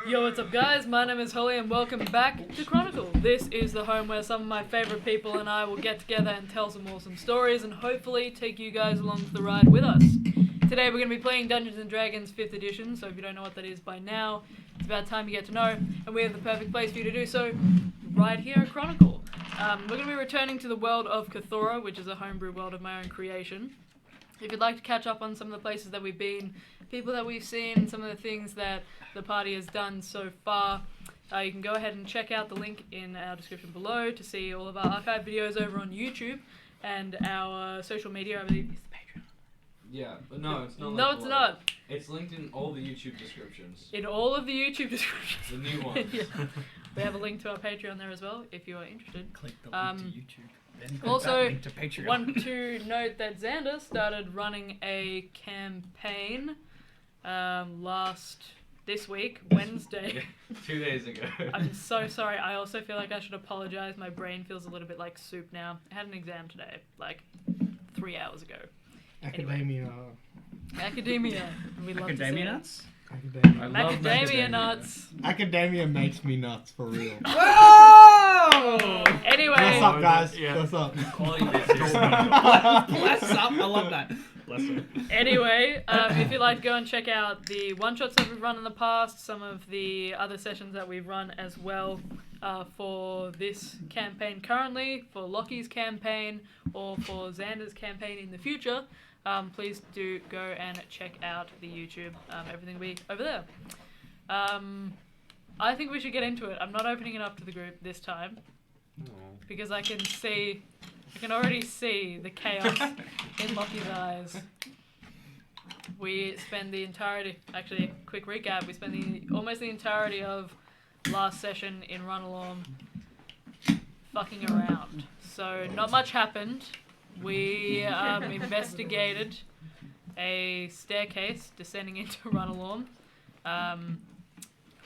Yo, what's up guys? My name is Holly and welcome back to Chronicle. This is the home where some of my favourite people and I will get together and tell some awesome stories and hopefully take you guys along for the ride with us. Today we're going to be playing Dungeons & Dragons 5th edition, so if you don't know what that is by now, it's about time you get to know, and we have the perfect place for you to do so right here at Chronicle. We're going to be returning to the world of Cthulhu, which is a homebrew world of my own creation. If you'd like to catch up on some of the places that we've been, people that we've seen, some of the things that the party has done so far, you can go ahead and check out the link in our description below to see all of our archive videos over on YouTube, and our social media, I believe, is the Patreon. Yeah, but no, it's not. No, it's not. It's linked in all the YouTube descriptions. In all of the YouTube descriptions. The new ones. Yeah. We have a link to our Patreon there as well, if you are interested. Click the link to YouTube. Then Also, link to Patreon. want to note that Xander started running a campaign this week, Wednesday. 2 days ago. I'm so sorry. I also feel like I should apologize. My brain feels a little bit like soup now. I had an exam today, like 3 hours ago. Academia. Academia. We love Academia to nuts? Academia. I love Macadamia nuts. Academia makes me nuts, for real. Whoa! Anyway. What's up, guys? Yeah. What's up? Quality basis. Bless up. I love that. Bless up. Anyway, if you'd like to go and check out the one-shots that we've run in the past, some of the other sessions that we've run as well for this campaign currently, for Lockie's campaign, or for Xander's campaign in the future, please do go and check out the YouTube. Everything will be over there. I think we should get into it. I'm not opening it up to the group this time because I can already see the chaos in Lockie's eyes. We spend the entirety, actually, quick recap, we spend almost the entirety of last session in Run-Along fucking around. So not much happened. We investigated a staircase descending into Run-Along,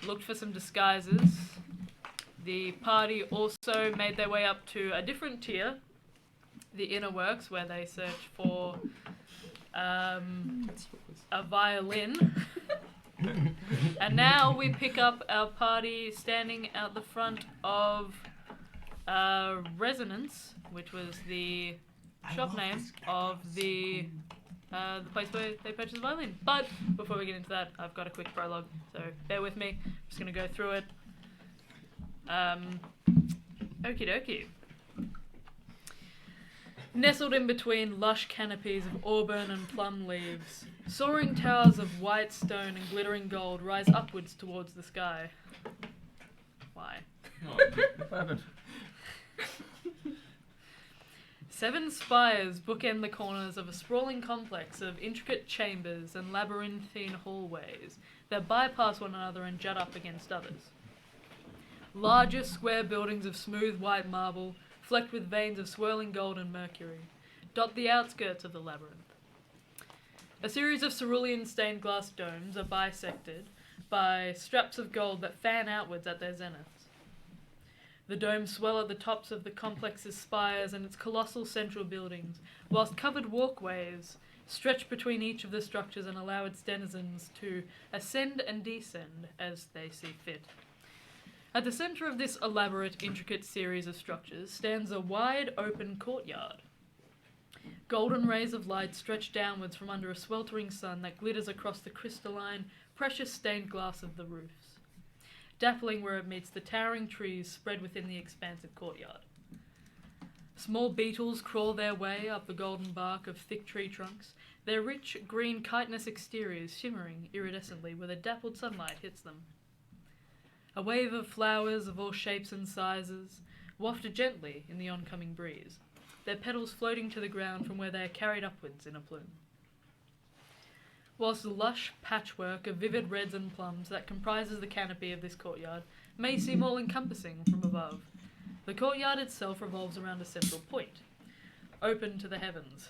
looked for some disguises. The party also made their way up to a different tier, the Inner Works, where they search for a violin. And now we pick up our party standing out the front of Resonance, which was the shop name of the place where they purchased the violin. But before we get into that, I've got a quick prologue, so bear with me. I'm just going to go through it. Okie dokie. Nestled in between lush canopies of auburn and plum leaves, soaring towers of white stone and glittering gold rise upwards towards the sky. Why? What happened? 7 spires bookend the corners of a sprawling complex of intricate chambers and labyrinthine hallways that bypass one another and jut up against others. Larger square buildings of smooth white marble, flecked with veins of swirling gold and mercury, dot the outskirts of the labyrinth. A series of cerulean stained glass domes are bisected by straps of gold that fan outwards at their zeniths. The domes swell at the tops of the complex's spires and its colossal central buildings, whilst covered walkways stretch between each of the structures and allow its denizens to ascend and descend as they see fit. At the centre of this elaborate, intricate series of structures stands a wide, open courtyard. Golden rays of light stretch downwards from under a sweltering sun that glitters across the crystalline, precious stained glass of the roofs, dappling where it meets the towering trees spread within the expansive courtyard. Small beetles crawl their way up the golden bark of thick tree trunks, their rich green chitinous exteriors shimmering iridescently where the dappled sunlight hits them. A wave of flowers of all shapes and sizes waft gently in the oncoming breeze, their petals floating to the ground from where they are carried upwards in a plume. Whilst the lush patchwork of vivid reds and plums that comprises the canopy of this courtyard may seem all-encompassing from above, the courtyard itself revolves around a central point, open to the heavens.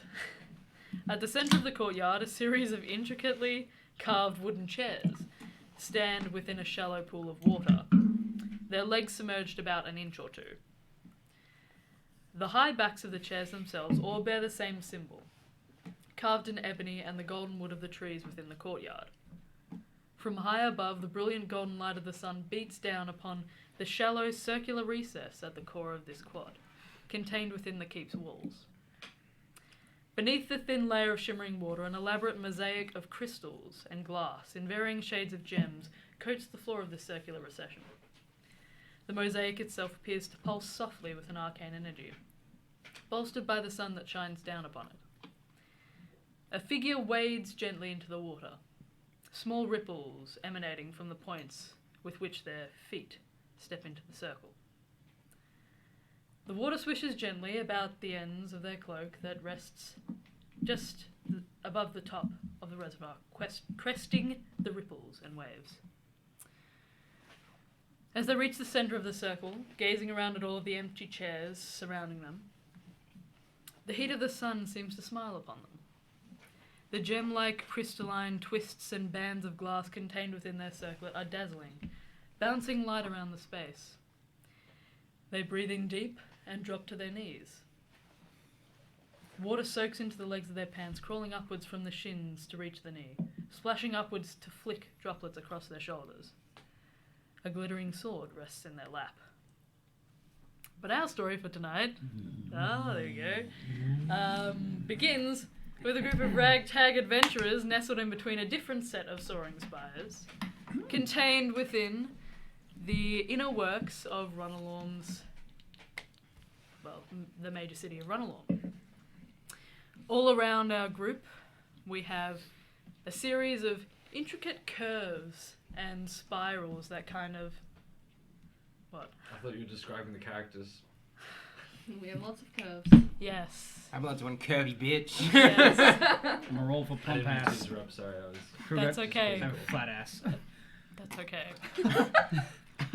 At the centre of the courtyard, a series of intricately carved wooden chairs stand within a shallow pool of water, their legs submerged about an inch or two. The high backs of the chairs themselves all bear the same symbol, carved in ebony and the golden wood of the trees within the courtyard. From high above, the brilliant golden light of the sun beats down upon the shallow circular recess at the core of this quad, contained within the keep's walls. Beneath the thin layer of shimmering water, an elaborate mosaic of crystals and glass in varying shades of gems coats the floor of this circular recession. The mosaic itself appears to pulse softly with an arcane energy, bolstered by the sun that shines down upon it. A figure wades gently into the water, small ripples emanating from the points with which their feet step into the circle. The water swishes gently about the ends of their cloak that rests just above the top of the reservoir, cresting the ripples and waves. As they reach the centre of the circle, gazing around at all of the empty chairs surrounding them, the heat of the sun seems to smile upon them. The gem-like crystalline twists and bands of glass contained within their circlet are dazzling, bouncing light around the space. They breathe in deep and drop to their knees. Water soaks into the legs of their pants, crawling upwards from the shins to reach the knee, splashing upwards to flick droplets across their shoulders. A glittering sword rests in their lap. But our story for tonight, there you go, begins with a group of ragtag adventurers nestled in between a different set of soaring spires, contained within the inner works of Runalorm's, well, the major city of Runalorm. All around our group, we have a series of intricate curves and spirals that kind of... What? I thought you were describing the characters. We have lots of curves. Yes. How about one curvy bitch? Yes. I'm a roll for I plump didn't mean to ass. interrupt, sorry, I was... That's okay. I'm a flat ass. That's okay.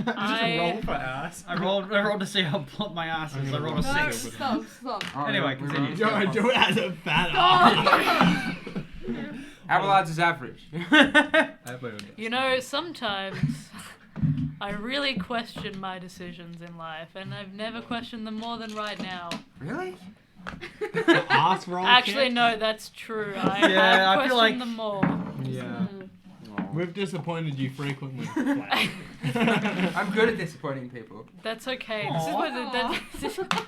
Just a roll for ass. I rolled to see how plump my ass is. I rolled a No, 6. stop. Anyway, continue. Joe has a fat ass. Abelard's is average. You know, sometimes I really question my decisions in life, and I've never questioned them more than right now. Really? Ass roll. Actually, check? no, that's true. I Yeah, have I questioned feel like- them more. Yeah. We've disappointed you frequently. I'm good at disappointing people. That's okay. This is Aw. what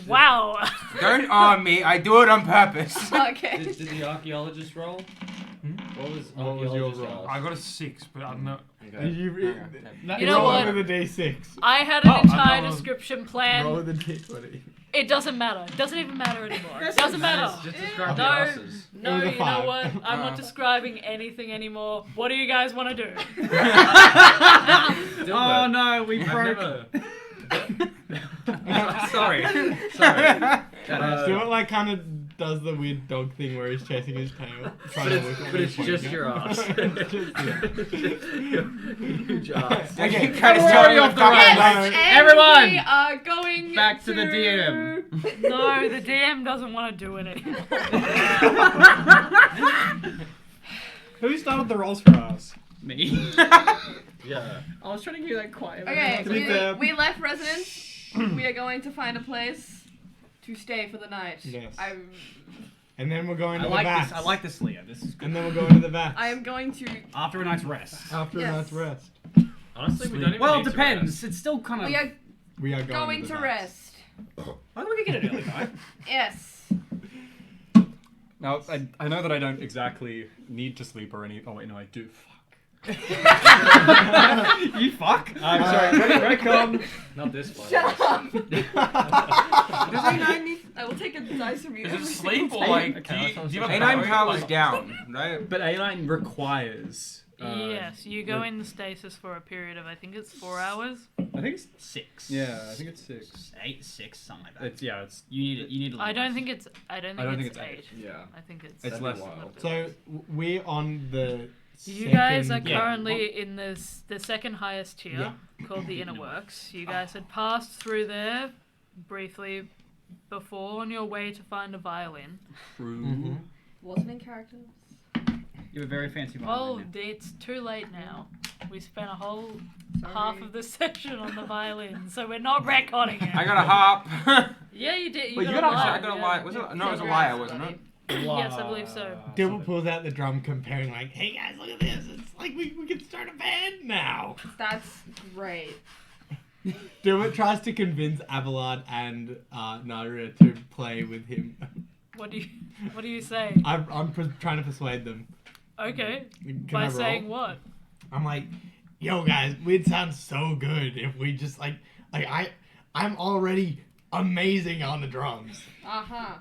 wow. Don't arm me. I do it on purpose. Okay. Did the archaeologist roll? What was What was your archaeologist roll? ass? I got a 6, but I'm not. Okay. You know roll what? with a d6. I had an Oh, entire no. description Roll plan. with a d20. It doesn't matter. It doesn't even matter anymore. It doesn't matter. Just describe the No. asses. No, It was a you know 5. what? I'm not describing anything anymore. What do you guys want to do? Oh no, we I've broke. never... Sorry. Sorry. Do it like kind of does the weird dog thing where he's chasing his tail. But it's just your ass. Huge ass. Okay, Cut the story off the road. Yes, and Everyone, we are going back to the DM. No, the DM doesn't want to do it anymore. Who started the rolls for us? Me. Yeah. I was trying to give that quiet. Okay, To be fair- we left residence. We are going to find a place to stay for the night. Yes. I And then we're going I to like the vats. this. I like this, Leah. This is good. And then we're going to the vats. am going to. After a night's rest. After Yes. a night's rest. Honestly, we don't even Well, need it to depends. rest. It's still kind of. We are We are going to to the vats. rest. I think we could get an early night. Yes. Now, I know that I don't exactly need to sleep or any. Oh, wait, no, I do. You fuck. I'm sorry. Ready, come. Not this one. Shut up. Does A9 need? I will take a dice from you. Is it every sleep single or time. like? Okay, Do you have A9 power? powers Like- down, right? But A9 requires. Yes, you go in stasis for a period of, I think it's 4 hours. I think it's 6. Yeah, I think it's 6. 8, 6, something like that. It's It's You need it. You need. I don't think it's. I don't think it's 8. Yeah. I think it's. It's That'd less. be wild. So we're on the. You guys are second- currently in the second highest tier, called the Inner Works. You guys had passed through there briefly before on your way to find a violin. Mhm. Wasn't in character. You have a very fancy Well, violin. it's too late now. We spent a whole Sorry. half of the section on the violin, so we're not retconning it. I got a harp. Yeah, you did. You Wait, got you a got a lyre, I got a yeah. lyre. Was it? No, it was a lyre, wasn't it? Yes, I believe so. Dilbert pulls out the drum, comparing like, "Hey guys, look at this! It's like we can start a band now." That's great. Dilbert tries to convince Abelard and Naria to play with him. What do you say? I'm trying to persuade them. Okay. Can I By roll? saying what? I'm like, "Yo guys, we'd sound so good if we just I'm already amazing on the drums. Uh-huh.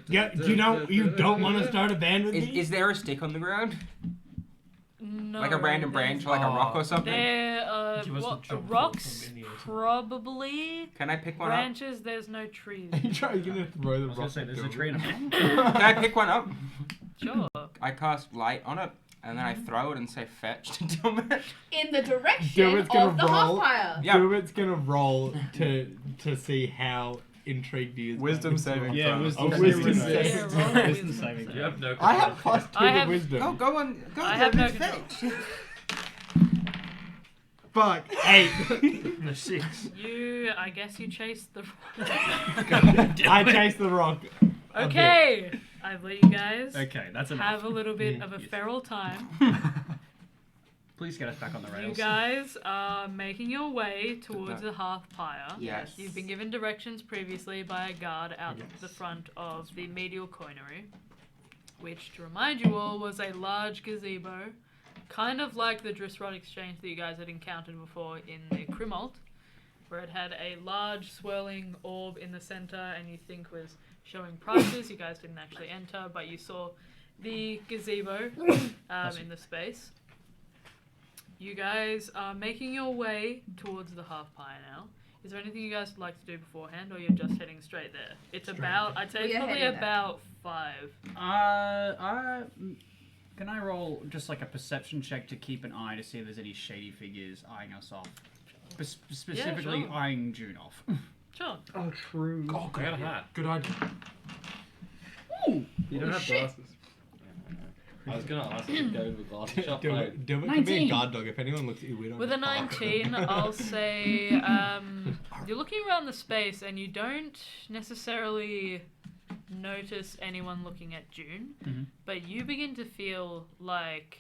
Yeah, do you know you don't want to start a band with me?" Is there a stick on the ground? No. Like a random branch, like a rock or something? There, Give us a what, jump rocks, from India or something. probably. Can I pick one up? Branches, there's no trees. You're gonna throw the I was gonna rock. say, at there's a Dilbert. tree in a Can I pick one up? Sure. I cast light on it, and then I throw it and say fetch to Dilbert. In the direction Dilbert's gonna of the roll. Hearth. Yeah. Dilbert's gonna roll to see how intrigued he is. Wisdom by this saving roll. Yeah, throw. wisdom Oh, saving wisdom throw. saving Yeah, throw. roll Wisdom wisdom saving save. You have no I have control. +2 I to have- wisdom. Go on. Go I have no Dilbert, control. fetch. Fuck. 8. The 6. I guess you chased the. I chased the rock. Okay. I've let you guys Okay, that's enough. have a little bit of a feral time. Please get us back on the You rails. guys are making your way towards the Hearth Pyre. Yes. You've been given directions previously by a guard out Yes. the front of the medial coinery, which, to remind you all, was a large gazebo, kind of like the Drisrod exchange that you guys had encountered before in the Crimalt, where it had a large swirling orb in the center and you think was showing prices. You guys didn't actually enter, but you saw the gazebo in the space. You guys are making your way towards the Half Pyre now. Is there anything you guys would like to do beforehand, or you're just heading straight there? It's about, I'd say it's We are probably heading there. about 5. Can I roll just like a perception check to keep an eye to see if there's any shady figures eyeing us off? Specifically sure. eyeing June off. Sure. Oh, true. Oh, I got a hat. Good idea. You don't Holy have shit. glasses. I was gonna ask you to go to the glasses shop. Like, Dilbert can be a 19. guard dog if anyone looks at you weird. With a 19, I'll say you're looking around the space and you don't necessarily notice anyone looking at June, Mhm. but you begin to feel like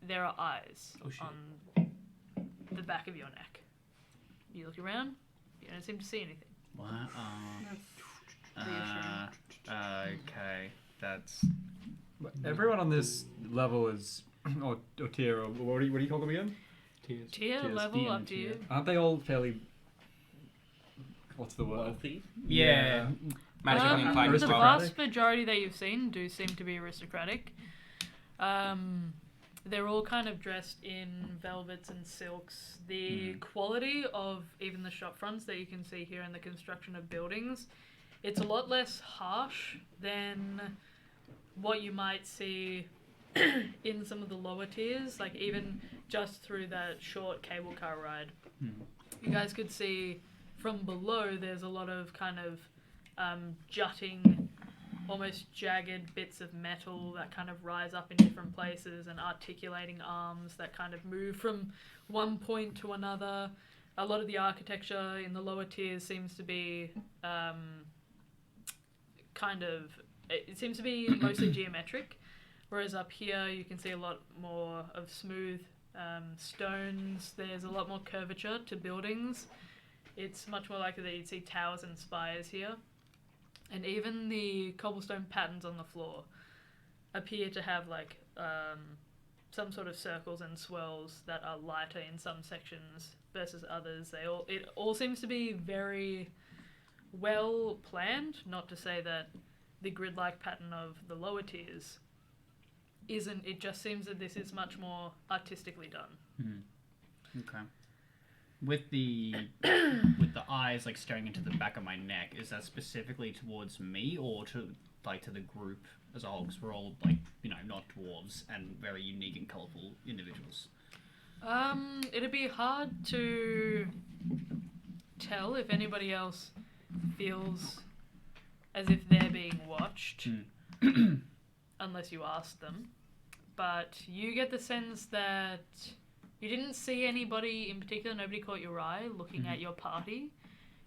there are eyes Oh, shit. on the back of your neck. You look around, you don't seem to see anything. What? Okay, that's. Everyone on this level is, or tier, or what do you call them again? Tears. Tier, Tiers, level, DM up to you. tier. Aren't they all fairly? What's the word? wealthy. Yeah. Magically inclined the as well. vast majority that you've seen do seem to be aristocratic. They're all kind of dressed in velvets and silks. The quality of even the shop fronts that you can see here in the construction of buildings, it's a lot less harsh than what you might see in some of the lower tiers, like even just through that short cable car ride. You guys could see from below there's a lot of kind of jutting, almost jagged bits of metal that kind of rise up in different places and articulating arms that kind of move from one point to another. A lot of the architecture in the lower tiers seems to be it seems to be mostly geometric, whereas up here you can see a lot more of smooth stones. There's a lot more curvature to buildings. It's much more likely that you'd see towers and spires here. And even the cobblestone patterns on the floor appear to have like some sort of circles and swirls that are lighter in some sections versus others. It all seems to be very well planned, not to say that the grid-like pattern of the lower tiers isn't. It just seems that this is much more artistically done. Okay. With the eyes like staring into the back of my neck, is that specifically towards me or to the group as a whole? Because we're all not dwarves and very unique and colourful individuals. It'd be hard to tell if anybody else feels as if they're being watched, unless you ask them. But you get the sense that you didn't see anybody in particular, nobody caught your eye looking at your party.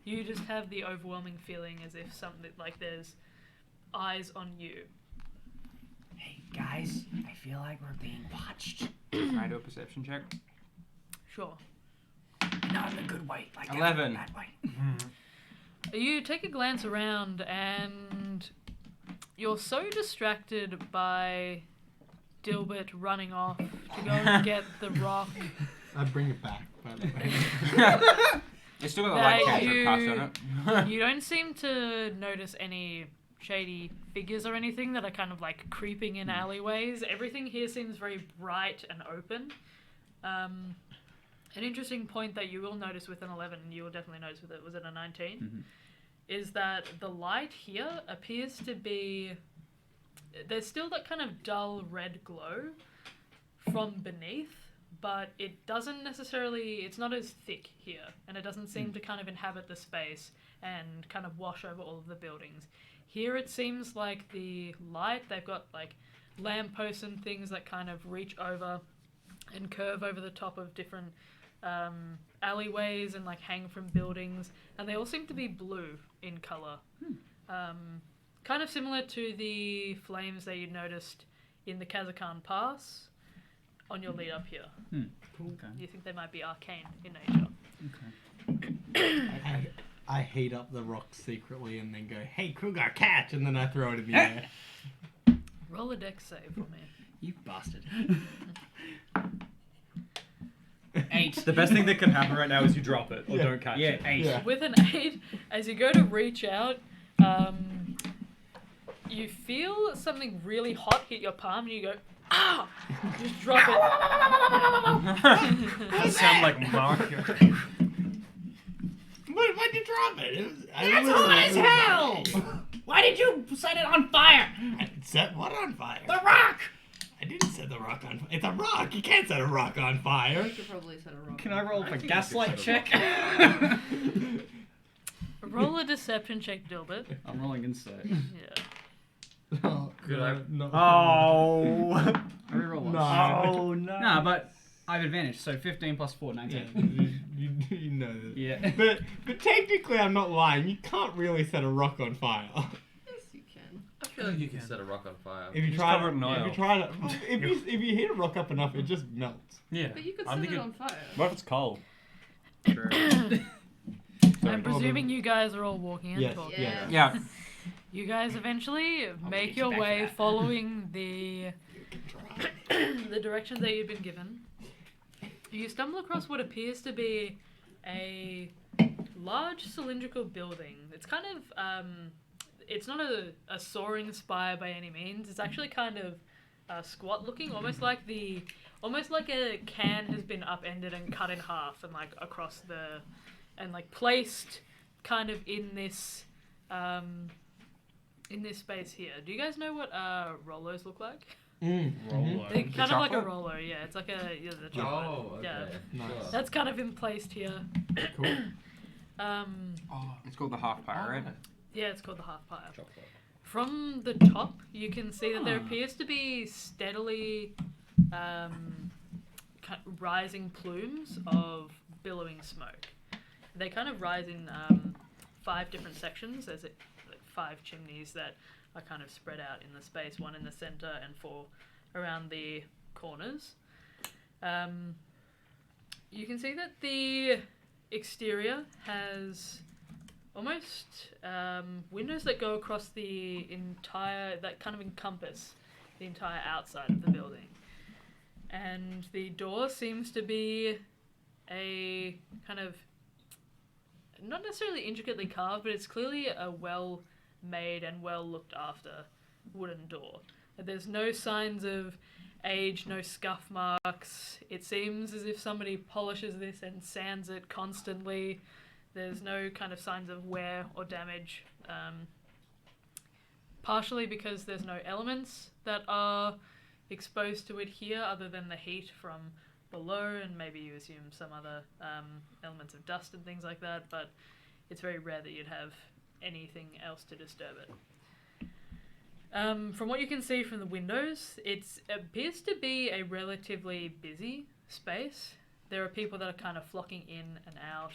You just have the overwhelming feeling as if something like there's eyes on you. Hey guys, I feel like we're being watched. Can I do a perception check? Sure. Not in a good way. Like 11. That way. You take a glance around and you're so distracted by Dilbert running off to go and get the rock I bring it back, by the way. It's still got the that light cantrip cast on it. you don't seem to notice any shady figures or anything that are kind of like creeping in alleyways. Everything here seems very bright and open. An interesting point that you will notice with an 11, and you will definitely notice with it, was it a 19? Is that the light here appears to be... There's still that kind of dull red glow from beneath, but it doesn't necessarily... It's not as thick here, and it doesn't seem to kind of inhabit the space and kind of wash over all of the buildings. Here it seems like the light, they've got like lampposts and things that kind of reach over and curve over the top of different alleyways and like hang from buildings, and they all seem to be blue in colour. Kind of similar to the flames that you noticed in the Kazakhstan Pass on your lead up here. Okay. You think they might be arcane in nature. I heat up the rock secretly and then go, hey, Krugar, catch! And then I throw it in the air. Roll a dex save for me. You bastard. 8. The best thing that can happen right now is you drop it or don't catch it. 8. Yeah. With an 8, as you go to reach out, you feel something really hot hit your palm and you go, ah! Just drop it. That sound like Mark. Why'd you drop it? That's hot as hell! Why did you set it on fire? I set what on fire? The rock! I didn't set the rock on fire. It's a rock. You can't set a rock on fire. You could probably set a rock. Can I roll for think you gaslight could set check? Roll a deception check, Dilbert. I'm rolling insight. Yeah. Oh, Good, I- no. Oh! I reroll once. No. Oh, no. Nah, but I have advantage, so 15 plus 4, 19. You know this. Yeah. But technically, I'm not lying. You can't really set a rock on fire. Yes, you can. I feel like you can set a rock on fire. If you Just try cover it in if oil. you try to, if you heat a rock up enough, it just melts. Yeah. But you could I'm set it thinking, on fire. what if it's cold? True. I'm presuming you guys are all walking and Yes. talking. Yeah. Yeah. You guys eventually make get you your back way for that. following the the directions that you've been given. You stumble across what appears to be a large cylindrical building. It's kind of it's not a soaring spire by any means. It's actually kind of squat looking, almost like a can has been upended and cut in half and like across the and like placed kind of in this space here. Do you guys know what Rollos look like? Roll They're kind of like a chocolate? roller, yeah. It's like a the chocolate. Oh, okay. Yeah. Nice. Sure. That's kind of in placed here. Cool. It's called the Half Pyre, right? Yeah, it's called the Hearth Pyre. Chocolate. From the top, you can see that there Ah. appears to be steadily rising plumes of billowing smoke. They kind of rise in 5 different sections. There's like 5 chimneys that are kind of spread out in the space, 1 in the center and 4 around the corners. You can see that the exterior has almost windows that go across the entire, that kind of encompass the entire outside of the building. And the door seems to be a kind of, not necessarily intricately carved, but it's clearly a well-made and well-looked-after wooden door. There's no signs of age, no scuff marks. It seems as if somebody polishes this and sands it constantly. There's no kind of signs of wear or damage. Partially because there's no elements that are exposed to it here other than the heat from below, and maybe you assume some other elements of dust and things like that, but it's very rare that you'd have anything else to disturb it. From what you can see from the windows, it appears to be a relatively busy space. There are people that are kind of flocking in and out.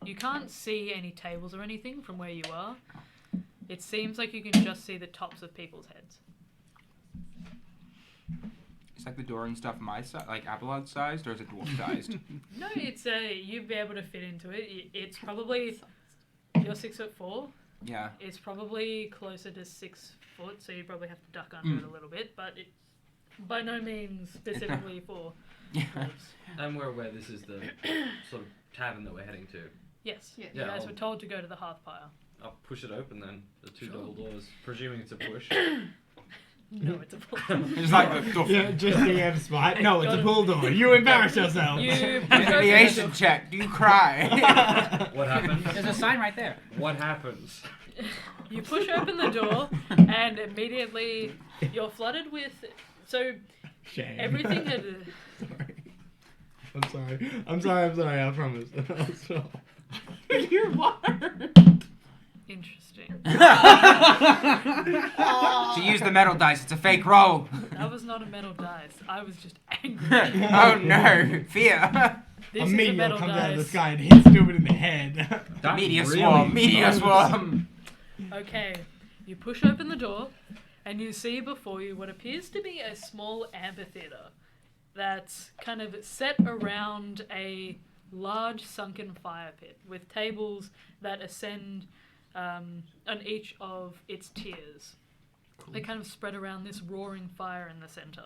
You can't see any tables or anything from where you are, it seems like you can just see the tops of people's heads. Is like the door and stuff my size, like Abelard sized, or is it dwarf sized? No, it's you'd be able to fit into it. It's probably you're 6'4". Yeah. It's probably closer to 6 foot, so you probably have to duck under it a little bit. But it by no means specifically for. Yeah. dwarves. And we're aware this is the sort of tavern that we're heading to. Yes, Yeah. you Yeah, guys I'll- were told to go to the Hearth Pyre. I'll push it open then. The two Sure. double doors. Presuming it's a push. No, it's a pull. It's like the Yeah, just the M spot. No, it's a pull door. You embarrass yourself. You push open the Affiliation door. check. Do you cry? What happens? There's a sign right there. What happens? You push open the door, and immediately you're flooded with. So Shame. everything had. I'm sorry. I promise. I'll stop. You're water. Interesting. She used the metal dice. It's a fake roll. That was not a metal dice. I was just angry. Oh no! Fear. This A is a meteor metal comes out of the dice. sky and hits stupid in the head. That Meteor really swarm. Meteor does. swarm. Okay, you push open the door, and you see before you what appears to be a small amphitheater that's kind of set around a large sunken fire pit with tables that ascend on each of its tiers. They kind of spread around this roaring fire in the center.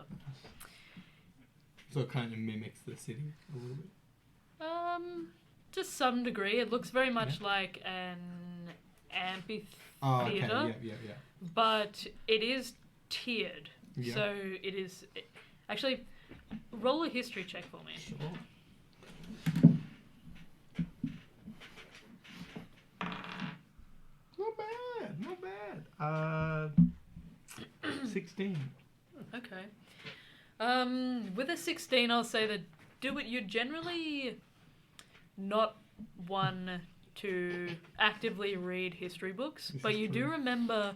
So it kind of mimics the city a little bit. To some degree, it looks very much like an amphitheater. Oh, okay. Theater? Yeah. But it is tiered. Yeah. So it is. Actually, roll a history check for me. Sure. Not bad. 16. Okay. With a 16, I'll say that you're generally not one to actively read history books, This but is you do true. remember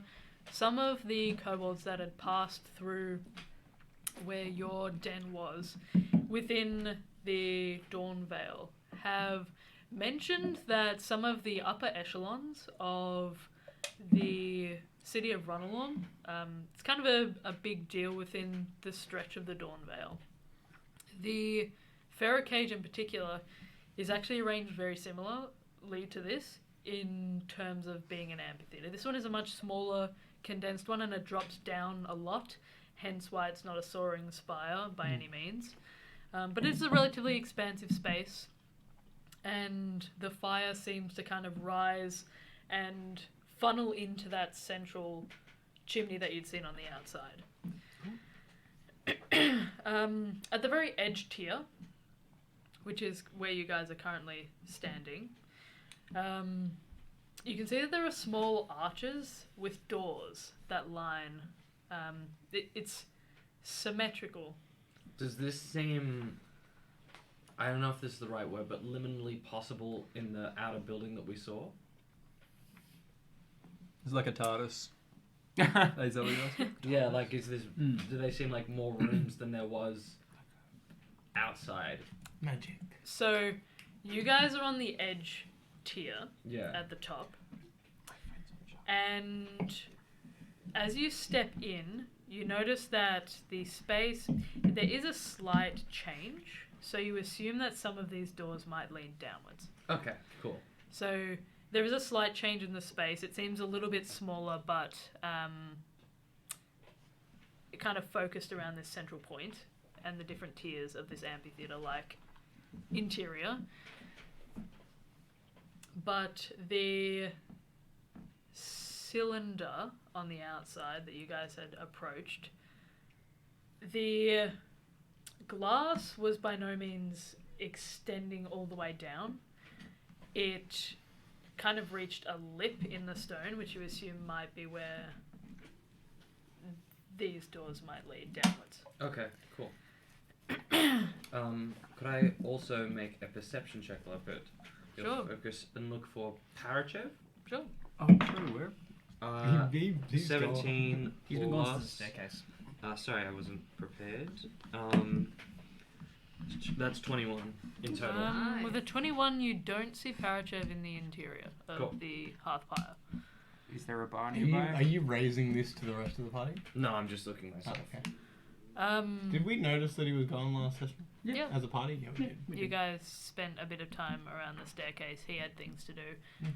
some of the kobolds that had passed through where your den was within the Dawn Vale have mentioned that some of the upper echelons of the city of Runalong, it's kind of a big deal within the stretch of the Dawn Vale. The Pharaoh Cage in particular is actually arranged very similarly to this in terms of being an amphitheater. This one is a much smaller, condensed one, and it drops down a lot, hence why it's not a soaring spire by any means. But it's a relatively expansive space, and the fire seems to kind of rise and funnel into that central chimney that you'd seen on the outside. At the very edge tier, which is where you guys are currently standing, you can see that there are small arches with doors that line. It's symmetrical. Does this seem, I don't know if this is the right word, but liminally possible in the outer building that we saw? It's like a TARDIS. Is that what you're asking? Yeah, like is this, do they seem like more rooms than there was outside? Magic. So, you guys are on the edge tier Yeah. at the top, and as you step in, you notice that the space, there is a slight change, so you assume that some of these doors might lean downwards. Okay, cool. So there is a slight change in the space. It seems a little bit smaller, but it kind of focused around this central point and the different tiers of this amphitheater-like interior. But the cylinder on the outside that you guys had approached, the glass was by no means extending all the way down. It kind of reached a lip in the stone, which you assume might be where these doors might lead downwards. Okay, cool. Could I also make a perception check while I put your Sure. focus and look for Parachev? Sure. Oh, true. Where? 17 He's been going to the plus... staircase. Sorry, I wasn't prepared. That's 21 in total. With a 21, you don't see Parachev in the interior of Cool. the Hearth Pyre. Is there a bar Are you, nearby? are you raising this to the rest of the party? No, I'm just looking Oh, myself. okay. Did Did we notice that he was gone last session? Yeah. As a party? Yeah, we did. You guys spent a bit of time around the staircase. He had things to do.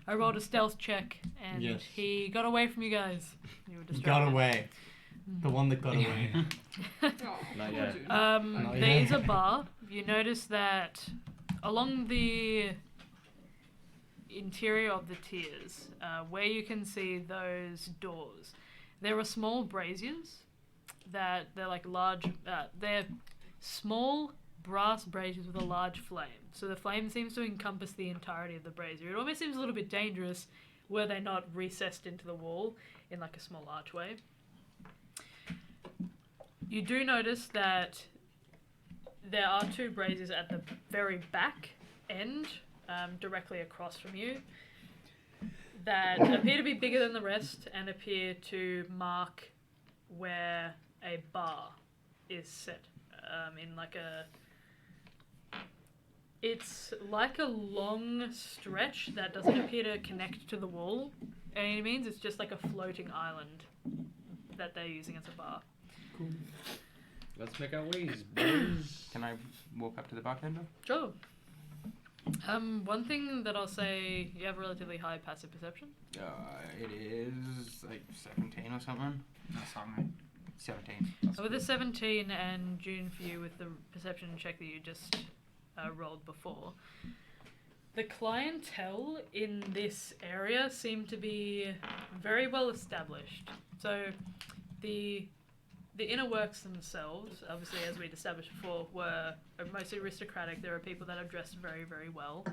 I rolled a stealth check, and Yes. he got away from you guys. You were He distracted. got away. The one that got away. Oh, Not poor yet. dude. Not There yet. is a bar. You notice that along the interior of the tiers, where you can see those doors, there are small braziers that they're like large. They're small brass braziers with a large flame. So the flame seems to encompass the entirety of the brazier. It almost seems a little bit dangerous were they not recessed into the wall in like a small archway. You do notice that there are two braziers at the very back end, directly across from you, that appear to be bigger than the rest and appear to mark where a bar is set. In like a... It's like a long stretch that doesn't appear to connect to the wall. And it means it's just like a floating island that they're using as a bar. Let's make our ways, boys. Can I walk up to the bartender? Sure. One thing that I'll say, you have a relatively high passive perception. It is like 17 or something. That's something. 17. With a 17 and June for you with the perception check that you just rolled before, the clientele in this area seem to be very well established. So the inner works themselves, obviously as we'd established before, are mostly aristocratic. There are people that are dressed very, very well.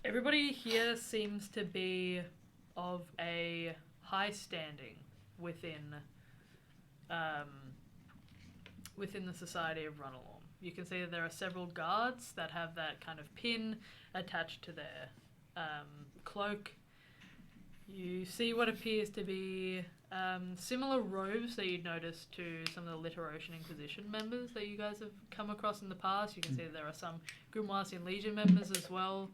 Everybody here seems to be of a high standing within the society of Runalorm. You can see that there are several guards that have that kind of pin attached to their cloak. You see what appears to be similar robes that you'd noticed to some of the Literocian Inquisition members that you guys have come across in the past. You can see that there are some Grimoisian Legion members as well.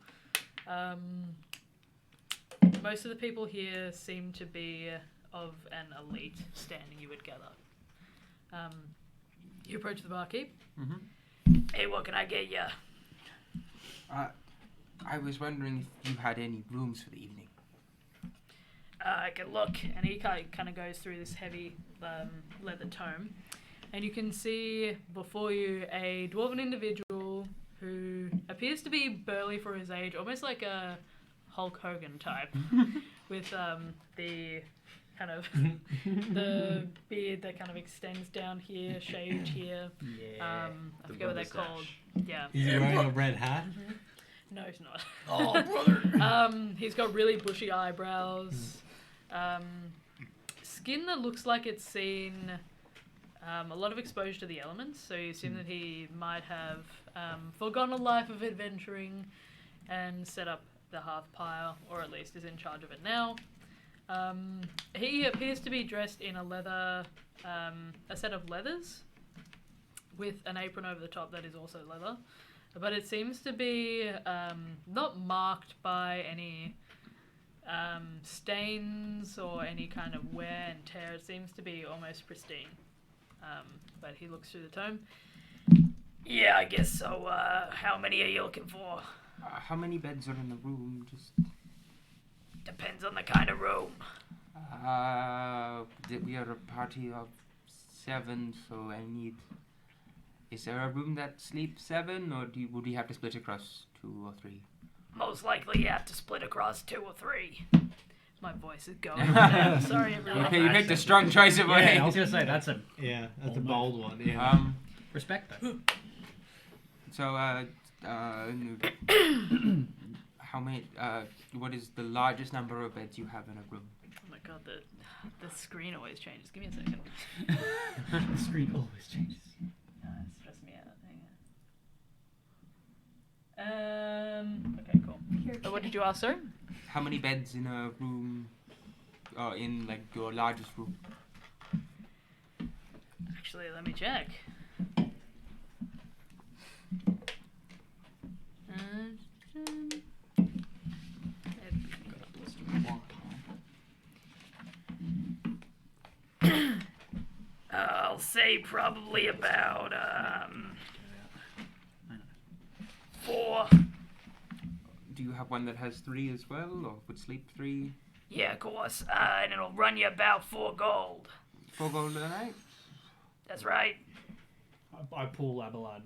Most of the people here seem to be of an elite standing, you would gather. You approach the barkeep. Mm-hmm. Hey, what can I get you? I was wondering if you had any rooms for the evening. I can look, and he kind of goes through this heavy leather tome, and you can see before you a dwarven individual who appears to be burly for his age, almost like a Hulk Hogan type, with the kind of the beard that kind of extends down here, shaved here. Yeah. I forget what they're called. Yeah. Is he wearing a red hat? No, he's not. Oh, brother. He's got really bushy eyebrows. Skin that looks like it's seen a lot of exposure to the elements, so you assume that he might have forgone a life of adventuring and set up the Hearth Pyre, or at least is in charge of it now. He appears to be dressed in a set of leathers with an apron over the top that is also leather. But it seems to be not marked by any stains or any kind of wear and tear. It seems to be almost pristine. But he looks through the tome. Yeah, I guess so. How many are you looking for? How many beds are in the room? Just Depends on the kind of room. we are a party of 7, so I need. Is there a room that sleeps 7, or would we have to split across 2 or 3? Most likely you have to split across 2 or 3. My voice is going down. Sorry, everyone. Okay, you picked a strong choice of Yeah, I words. was gonna say that's a Yeah, that's a Bold bold one. Yeah. respect though. So how many? What is the largest number of beds you have in a room? Oh my god, the screen always changes. Give me a second. The screen always changes. It's stressing me out. Hang on. Okay, cool. What did you ask, sir? How many beds in a room? In like your largest room? Actually, let me check. say probably about 4. Do you have one that has 3 as well, or would sleep 3? Yeah, of course. And it'll run you about 4 gold. 4 gold a night? That's right. I pull Abelard.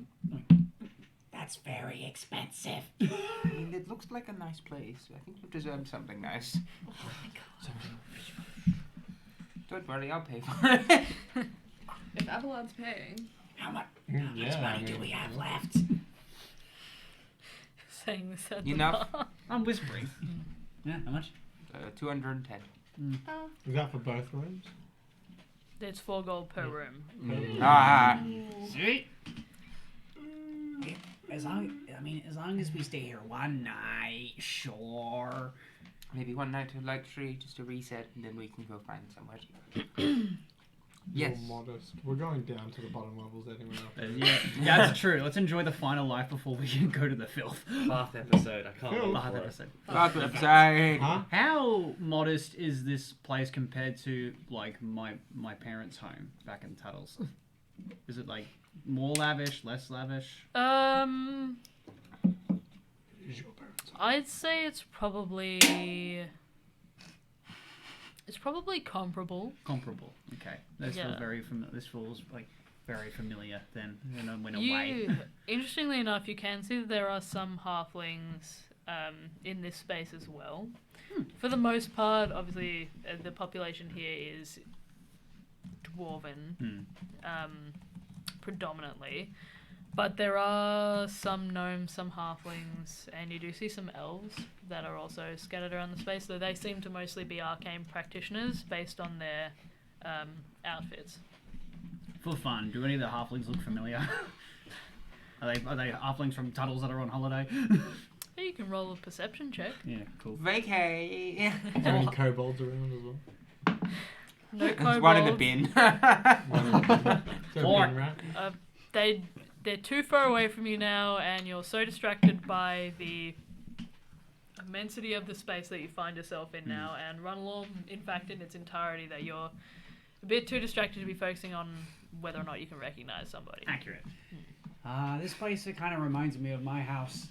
That's very expensive. I mean, it looks like a nice place. I think you deserve something nice. Oh my god. Don't worry, I'll pay for it. If Avalon's paying. How much Yeah, money do we have left? Saying this at Enough. the bar. I'm whispering. Yeah, how much? 210. Is that for both rooms? It's 4 gold per room. Ah. Sweet. As long as we stay here one night, sure. Maybe one night of luxury, just a reset, and then we can go find somewhere cheaper. Yes. You're modest. We're going down to the bottom levels anyway. Yeah, that's true. Let's enjoy the final life before we can go to the filth. Bath episode. I can't wait Bath for it. episode. Last episode. Huh? How modest is this place compared to like my parents' home back in Tuttles? Is it like more lavish, less lavish? I'd say it's probably comparable. Comparable. Okay. This Yeah. feels very familiar. This feels like very familiar. Then in a way. Interestingly enough, you can see that there are some halflings in this space as well. For the most part, obviously, the population here is dwarven, predominantly. But there are some gnomes, some halflings, and you do see some elves that are also scattered around the space, though they seem to mostly be arcane practitioners based on their outfits. For fun, do any of the halflings look familiar? Are they halflings from Tuttles that are on holiday? Yeah, you can roll a perception check. Yeah, cool. Vacay. Any kobolds around as well? No kobolds. There's one in the bin. So Four. bin rat? They're too far away from you now, and you're so distracted by the immensity of the space that you find yourself in now, and run along, in fact, in its entirety, that you're a bit too distracted to be focusing on whether or not you can recognize somebody. Accurate. This place, it kind of reminds me of my house.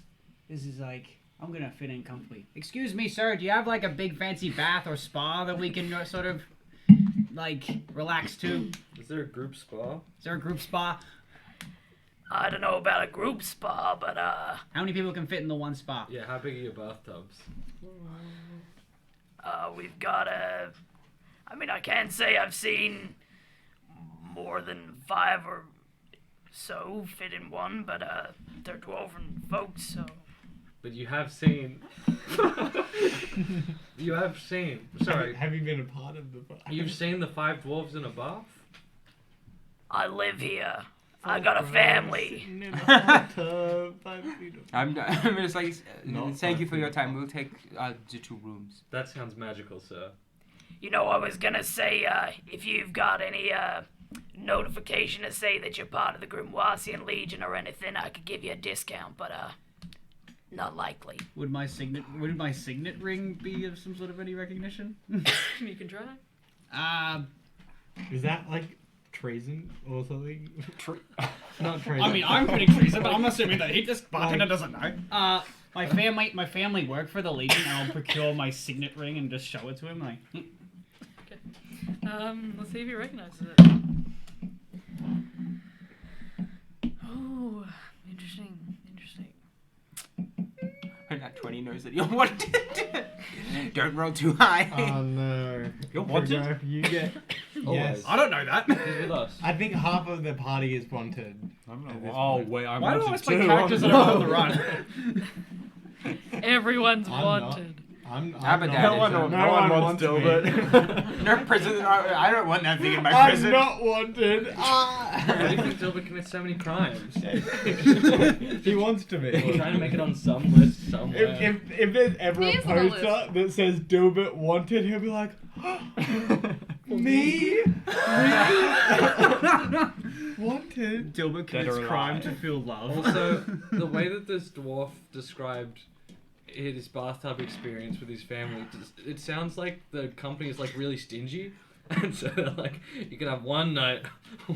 This is like, I'm gonna fit in comfortably. Excuse me, sir. Do you have like a big fancy bath or spa that we can sort of like relax to? Is there a group spa? Is there a group spa? I don't know about a group spa, but How many people can fit in the one spa? Yeah, how big are your bathtubs? we've got a. I mean, I can't say I've seen more than 5 or so fit in one, but they're dwarven folks, so. But you have seen. You have seen. Sorry. Have you been a part of the... You've seen the 5 dwarves in a bath? I live here. I got a family. Sitting in a hot tub, 5 feet of... I'm just like, Not thank you five for your feet time. apart. We'll take the 2 rooms. That sounds magical, sir. You know, I was gonna say, if you've got any notification to say that you're part of the Grimoisian Legion or anything, I could give you a discount, but not likely. Would my signet ring be of some sort of any recognition? You can try. Is that like treason or something? Not treason. I mean, I'm putting treason, but I'm assuming that this bartender doesn't know. My family work for the Legion, and I'll procure my signet ring and just show it to him. Like, Let's see if he recognizes it. Oh, interesting. That 20 knows that you're wanted. Don't roll too high. Oh no. You're wanted? Griff, you get... Yes. I don't know that. He's with us. I think half of the party is wanted. I'm At not. this Oh point. wait, I'm Why do I wanted always play too. characters that are on the run? Everyone's I'm wanted. I'm Abadad No is one, on. no one wants me. Dilbert. No prison. I don't want that thing in my I'm prison. not wanted. Why do you think Dilbert commits so many crimes? He wants to We're be. trying to make it on some list somewhere. If there's ever a He's on the poster that says Dilbert wanted, he'll be like, me? Wanted? Dilbert Dead commits or crime alive. to feel love. Also, the way that this dwarf described his bathtub experience with his family, it sounds like the company is like really stingy. And so like you can have one night,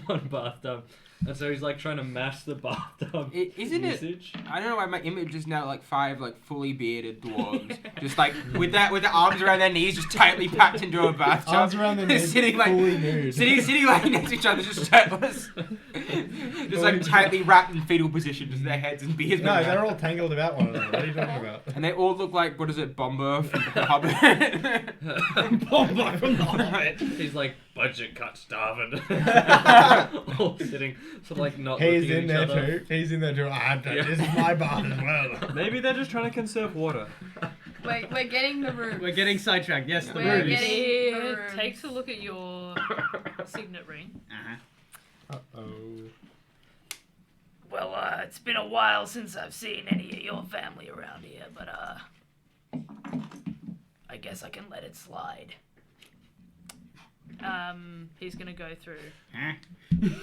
one bathtub. And so he's like trying to mash the bathtub Isn't it? usage. I don't know why my image is now like 5 like fully bearded dwarves, just like with their arms around their knees, just tightly packed into a bathtub, Arms around their knees, sitting like fully nude. sitting like next to each other, just shirtless, just like tightly wrapped in fetal position, just their heads and beards. No, moving they're around. all tangled about one another. What are you talking about? And they all look like, what is it, Bomber from The Hobbit? Bomber from the Hobbit. He's like budget cut starving. All sitting, sort of like not He's looking at in each there other. too. He's in there too. Yeah. This is my bath as well. Maybe they're just trying to conserve water. We're getting the room. We're getting sidetracked. Yes, the We're rooms. getting- He Rooms. takes a look at your signet ring. Uh-huh. Uh-oh. Well, it's been a while since I've seen any of your family around here, but I guess I can let it slide. He's gonna go through. Huh?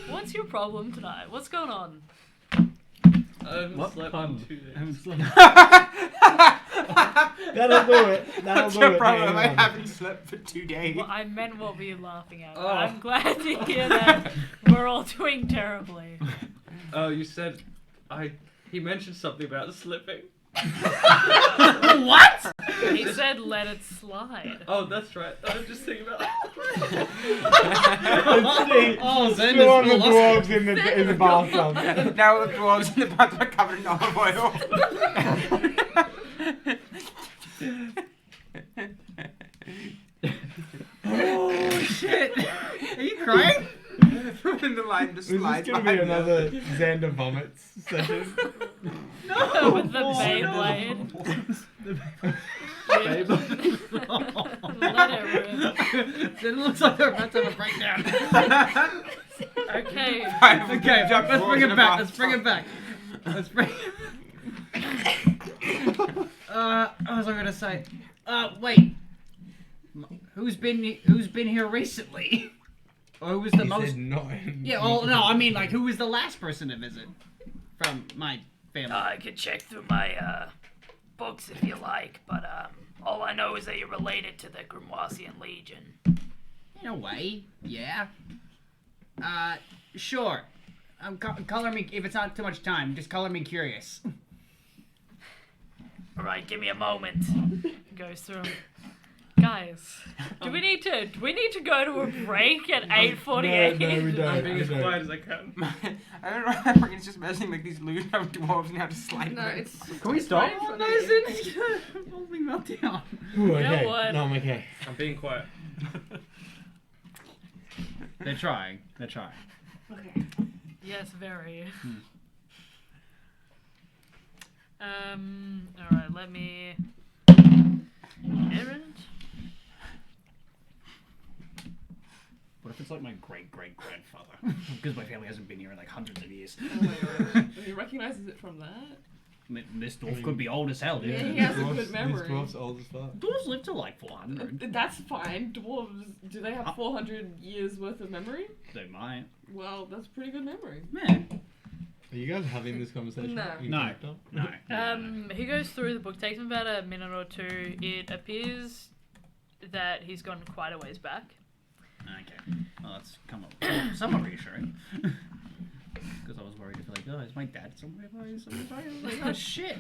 What's your problem tonight? What's going on? I haven't What slept pun? in 2 days. I'm slow. That'll do it. That'll What's do your it. problem? I Hang on. haven't slept for 2 days. Well, I meant what were you laughing at? Oh. I'm glad to hear that we're all doing terribly. Oh, you said he mentioned something about slipping. What? He said let it slide. Oh, that's right. I was just thinking about. Oh, Zen Still on the is dwarves in the bathtub. Now the dwarves in the bathroom are covered in olive oil. Oh shit! Are you crying? In the line just This is slides gonna be behind them. another Xander vomits session. No! With the Oh, Beyblade. no. Let it rip. It looks like they're about to have a breakdown. Okay. Okay, let's bring it back. Let's bring it back. Let's bring. What was I gonna say? Wait. Who's been here recently? Or who was the He most? said no. Yeah. Well, no. I mean, like, who was the last person to visit from my family? I could check through my books if you like, but all I know is that you're related to the Grimoisian Legion. In a way, yeah. Sure. Color me if it's not too much time. Just color me curious. All right, give me a moment. Goes through 'em. Guys, do we need to go to a break at 8:48? No, we don't. I'm being we as don't. quiet as I can. I don't know why I'm fucking just imagining like these loose dwarves and how to slide No, them. it's. Can we stop? right in Oh front no, of you. Zen is gonna holding meltdown. Ooh, okay. know what? No, I'm okay. I'm being quiet. They're trying. They're trying. Okay. Yes, very. Alright, let me. Errand? What if it's like my great-great-grandfather? Because my family hasn't been here in like hundreds of years. Oh my gosh. He recognizes it from that? This dwarf could be old as hell, dude. Yeah, he has a Dwarfs- good memory. These dwarfs old as fuck. Dwarves live to like 400. That's fine. Dwarves, do they have 400 years worth of memory? They might. Well, that's pretty good memory. Man. Are you guys having this conversation? No. in No. character? No. He goes through the book, takes him about a minute or two. It appears that he's gone quite a ways back. Okay. Well, that's come up somewhat reassuring. Because I was worried if like, oh, is my dad somewhere? I was like, oh shit.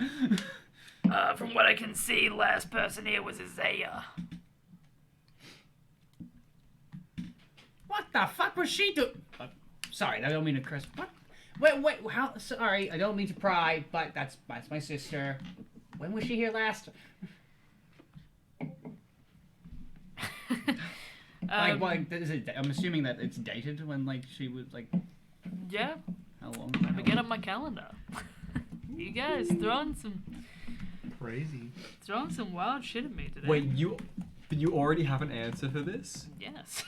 From what I can see, last person here was Isaiah. What the fuck was she doing? Sorry, I don't mean to curse. What? Wait, how? Sorry, I don't mean to pry, but that's my sister. When was she here last? Like, what, is it? I'm assuming that it's dated when like she was like. Yeah, How long? let me get up my calendar. You guys throwing some wild shit at me today. Wait, you already have an answer for this? Yes.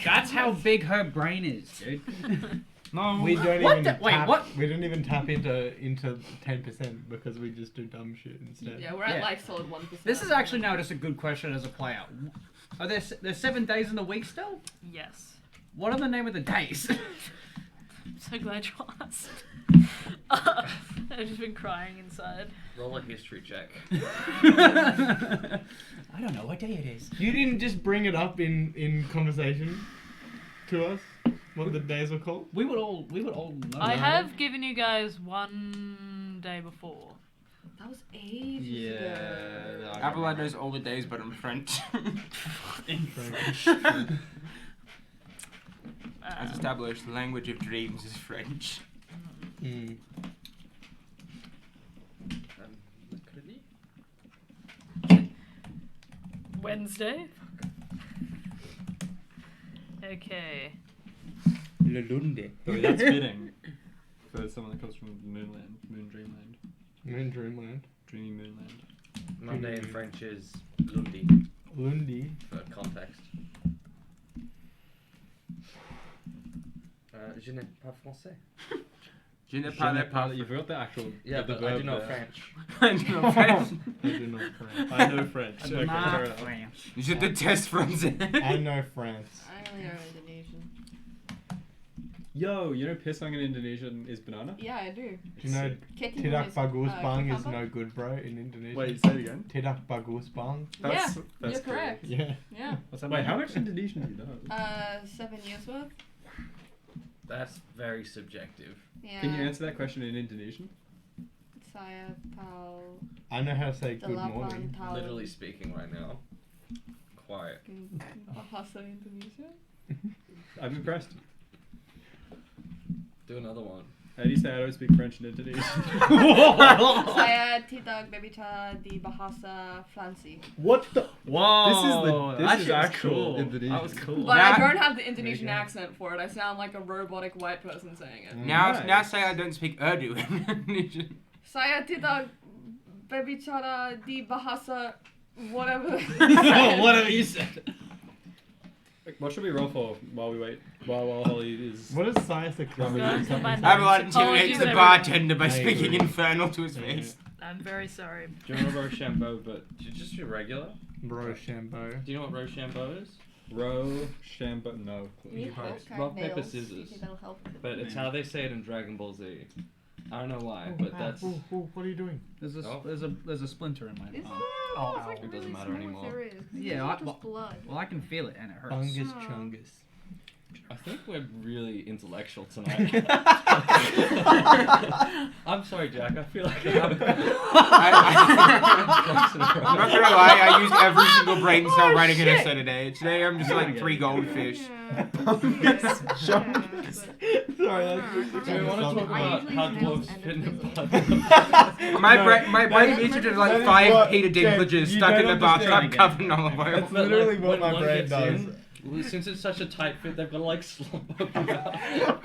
That's how big her brain is, dude. No. We don't What even the- wait, tap, what? We don't even tap into 10% because we just do dumb shit instead. Yeah, we're at Yeah. like solid 1%. This is actually now just a good question as a player. Are there's 7 days in the week still? Yes. What are the name of the days? I'm so glad you asked. I've just been crying inside. Roll a history check. I don't know what day it is. You didn't just bring it up in conversation to us. What the days were called? We would all know. I have given you guys one day before. That was ages ago. Yeah. Abelard knows all the days, but in French. In French. As established, the language of dreams is French. Mm. Wednesday. Okay. Le Lunde. Oh, that's fitting for someone that comes from Moonland, Moon Dreamland, Moon Dreamland. Dreamy Moonland. Monday in French is lundi, Lundi. for context. Je n'ai pas français. Je ne parle pas. You forgot the actual. Yeah, the but I do verb know there. French. I do not French. I do not French. I know French. Okay, Not fair enough. French. Je déteste français. I know France. I only know Indonesian. Yo, you know pisang in Indonesian is banana? Yeah, I do. Do you know Ketimun Tidak is, Bagus Bang is cucumber. no good, bro, in Indonesia? Wait, say it again. Tidak Bagus Bang? That's You're cool. correct. Yeah. Yeah. What's that? Wait, how much Indonesian do you know? 7 years worth. That's very subjective. Yeah. Can you answer that question in Indonesian? Saya tahu I know how to say good delapan morning. tahun. Literally speaking right now. Quiet. Bahasa Indonesia. I'm impressed. Do another one. How do you say I don't speak French in Indonesian? Saya tidak berbicara di bahasa Fransi. What the? Whoa, this that is shit was actual cool. Indonesian. That was cool. But Now- I don't have the Indonesian Okay. accent for it. I sound like a robotic white person saying it. Now Nice. say I don't speak Urdu in Indonesian. Saya tidak berbicara di bahasa whatever. Whatever you said. What should we roll for while we wait? While Holly is. What is science Guys, economy? my Abelard notes. intimidates Apologies, the everyone. bartender by I speaking agree. infernal to his face. I'm very sorry. Do you know what Rochambeau, but do you just do regular? Rochambeau. Do you know what Rochambeau is? Rochambeau. No. Rock, paper, scissors. But it's how they say it in Dragon Ball Z. I don't know why, but that's... What are you doing? There's a Oh. there's a splinter in my Is palm. Oh, ow. It doesn't matter anymore. There is. Yeah, It's I- just blood. Well, I can feel it and it hurts. Fungus Oh. chungus. I think we're really intellectual tonight. I'm sorry, Jack. I feel like I'm I'm not gonna lie, I used every single brain cell writing an essay today. Today I'm just like 3 goldfish. Sorry, that's Do we want to talk I about usually how use dwarves nails fit in and the My brain featured is like that is 5 what- Peter James, Dinklages you stuck in don't the bathtub understand. covered in olive oil. That's literally what my one brain gets does. in, well, since it's such a tight fit, they've got to like slump about.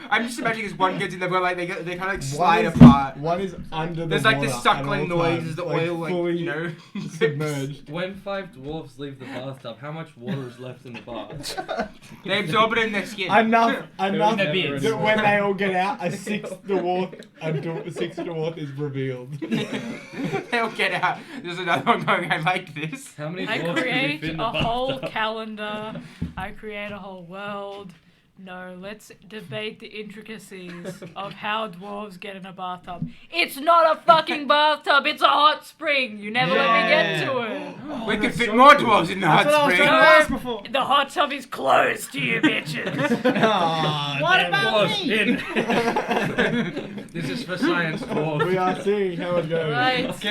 I'm just imagining this one gets in there where like they kind of like slide One is- apart. One is under the There's like water this at suckling all noise times, as the oil like fully you know submerged. When 5 dwarves leave the bathtub, how much water is left in the bath? They absorb it in their skin. Enough their beards. that when they all get out, a sixth dwarf is revealed. They'll get out. There's another one going. I like this. How many I dwarves can create you fit in the a whole bathtub? calendar. I create a whole world. No, let's debate the intricacies of how dwarves get in a bathtub. It's not a fucking bathtub, it's a hot spring. You never let me get to it. We could fit more dwarves in the hot That's what I was spring. trying to ask before. The hot tub is closed to you bitches. What about Dwarves me? in. This is for science, dwarves. We are seeing how it goes. Right. We've just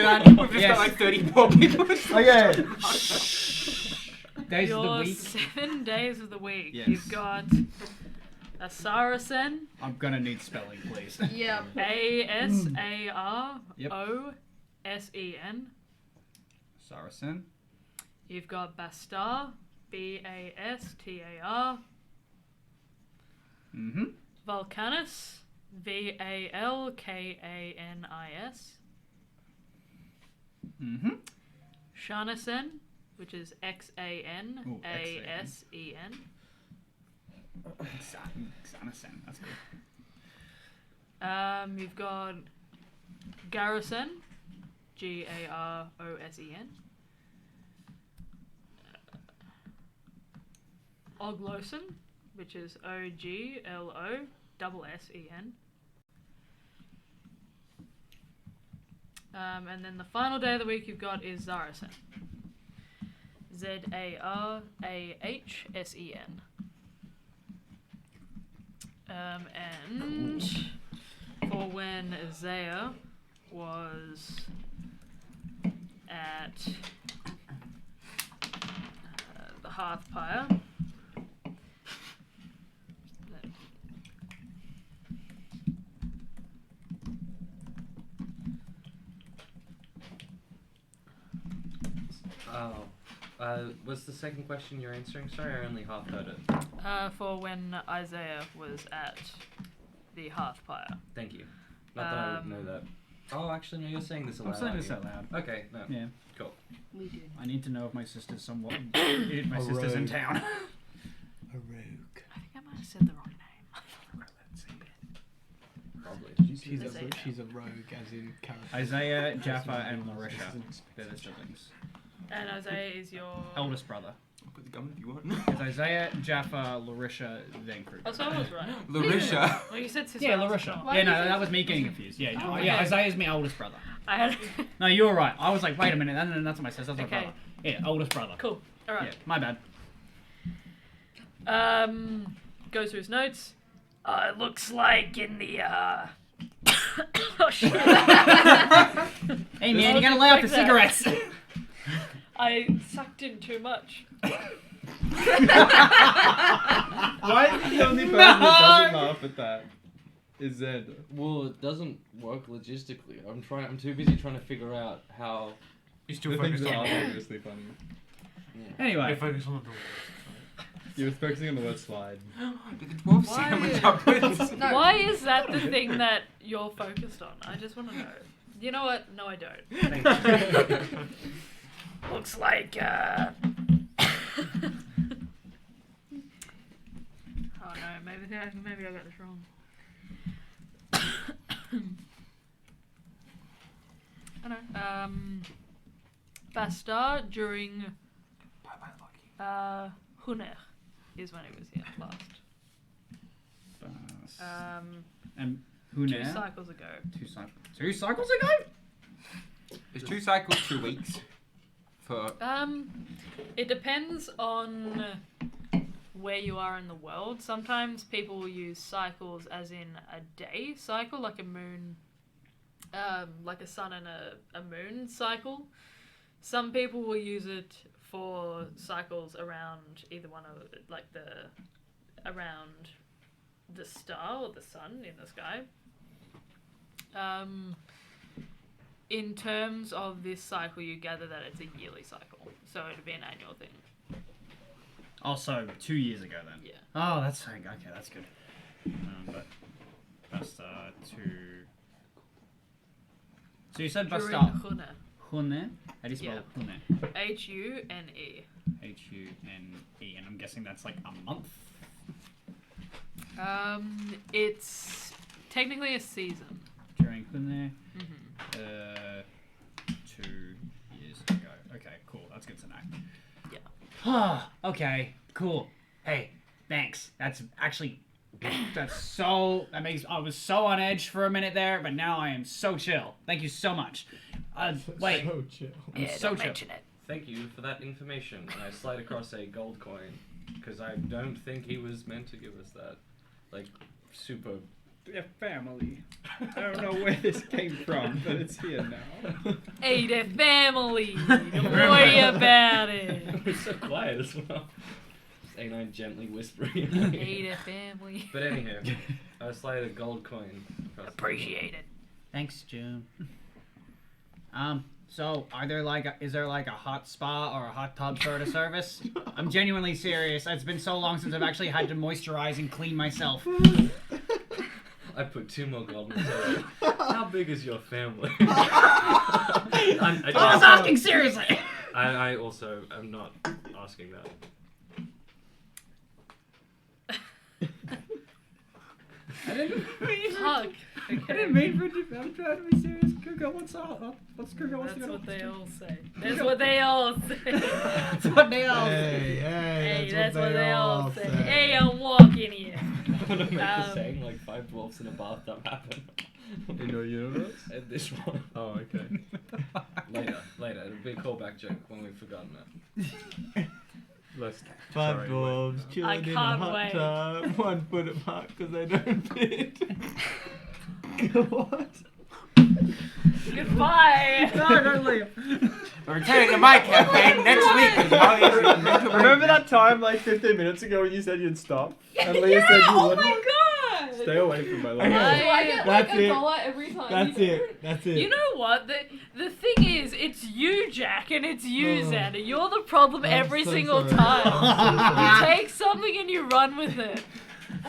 Yes. got like 30 more people. Okay. Days of the Your week. 7 days of the week. Yes. You've got a Saracen, I'm gonna need spelling, please. Yeah. ASAROSEN. Saracen. You've got Bastar, BASTAR. Mm-hmm. Volcanus, VALKANIS. Mm-hmm. Shanesen, which is XANASEN. Saracen. That's good. You've got Garrison, GAROSEN. Oglosen, which is OGLOSSEN. And then the final day of the week you've got is Zarahsen. Zarahsen. And for when Isaiah was at the Hearth Pyre. Was the second question you're answering? Sorry, I only half heard it. For when Isaiah was at the Hearth Pyre. Thank you. Not that I would know that. Oh, actually, no, you're saying this I'm aloud. saying this aren't out loud. you? Okay, no. Yeah. Cool. We did. I need to know if my sister's somewhat. If my sister's in rogue. town. A rogue. I think I might have said the wrong name. Probably. She's a rogue, as in character. Isaiah, Jaffa, and Larisha. They're the siblings. And Isaiah is your Eldest brother. Put the gum if you want. It's Isaiah, Jaffa, Larisha, then Kruger. Oh, so I was right. Larisha. Well, you said sister. Yeah, I was Larisha. wrong. Yeah, no, that was me getting confused. Yeah, no, Oh, yeah, okay. Isaiah's my oldest brother. I had. No, you were right. I was like, wait a minute, that's my sister, that's my Okay. brother. Yeah, oldest brother. Cool. All Yeah, right. my bad. Goes through his notes. It looks like in the, oh shit. Hey man, you gotta lay off the Like that. cigarettes. I sucked in too much. Why is the only person that doesn't laugh at that? Is Zed. Well, it doesn't work logistically. I'm too busy trying to figure out how. He's The things that are obviously funny. Anyway, focus on the door. You were focusing on the word slide. Did the dwarf Why- sandwich upwards? No. Why is that the thing that you're focused on? I just want to know. You know what? No, I don't. Thank you. Looks like, Oh no, maybe I got this wrong. I know. Bastard during Huner is when he was here last. and who 2 now? cycles ago. 2 cycles ago? Is 2 cycles 2 weeks? For It depends on where you are in the world. Sometimes people will use cycles as in a day cycle, like a moon, like a sun and a moon cycle. Some people will use it for cycles around either one of around the star or the sun in the sky. In terms of this cycle, you gather that it's a yearly cycle, so it'd be an annual thing. Also, 2 years ago then. Yeah. Oh, that's okay. That's good. But that's 2. So you said During Bastard. Huner. Hune? How do you spell Yeah. Hune? Hune. Hune, and I'm guessing that's like a month. It's technically a season. During Hune, Mm-hmm. 2 years ago. Okay, cool. That's good to know. Yeah. Okay, cool. Hey, thanks. That's actually that I was so on edge for a minute there, but now I am so chill. Thank you so much. Wait, So chill. I'm yeah, so don't chill. mention it. Thank you for that information. And I slide across a gold coin because I don't think he was meant to give us that. Like, super. Their family. I don't know where this came from, but it's here now. Hey, the family. Don't worry about it. It's so quiet as well. A9 gently whispering. Hey, the family. But anyhow, I slide a gold coin across. Appreciate it. Thanks, June. So is there like a hot spa or a hot tub sort of service? I'm genuinely serious. It's been so long since I've actually had to moisturize and clean myself. I put 2 more gold in the table. How big is your family? I was asking seriously. I also am not asking that. I didn't Fuck. Okay. mean for it to. I'm trying to be serious. Kuga, what's Kuga wants to That's go? what they all say. That's what they all say. That's what they all say. Hey, Hey, that's what they all say. say. Hey, I'm walking here. I want to make the Um, saying like 5 dwarfs in a bathtub happen. In your universe? And this one. Oh, okay. Later. It'll be a callback joke when we've forgotten it. Let's Five sorry, dwarves wait. chilling in a can't hot wait. tub, 1 foot apart because they don't fit. What? Goodbye. No, don't leave. We're returning to my campaign next week. As well. Remember that time like 15 minutes ago when you said you'd stop? And Leah said you Oh wouldn't? my god! Stay away from my life. Okay. So I get That's like it. $1 every time. That's you do it. That's it. You know what? The thing is, it's you, Jack, and it's you, Oh. Xander. You're the problem I'm every so single sorry. time. I'm so You take something and you run with it.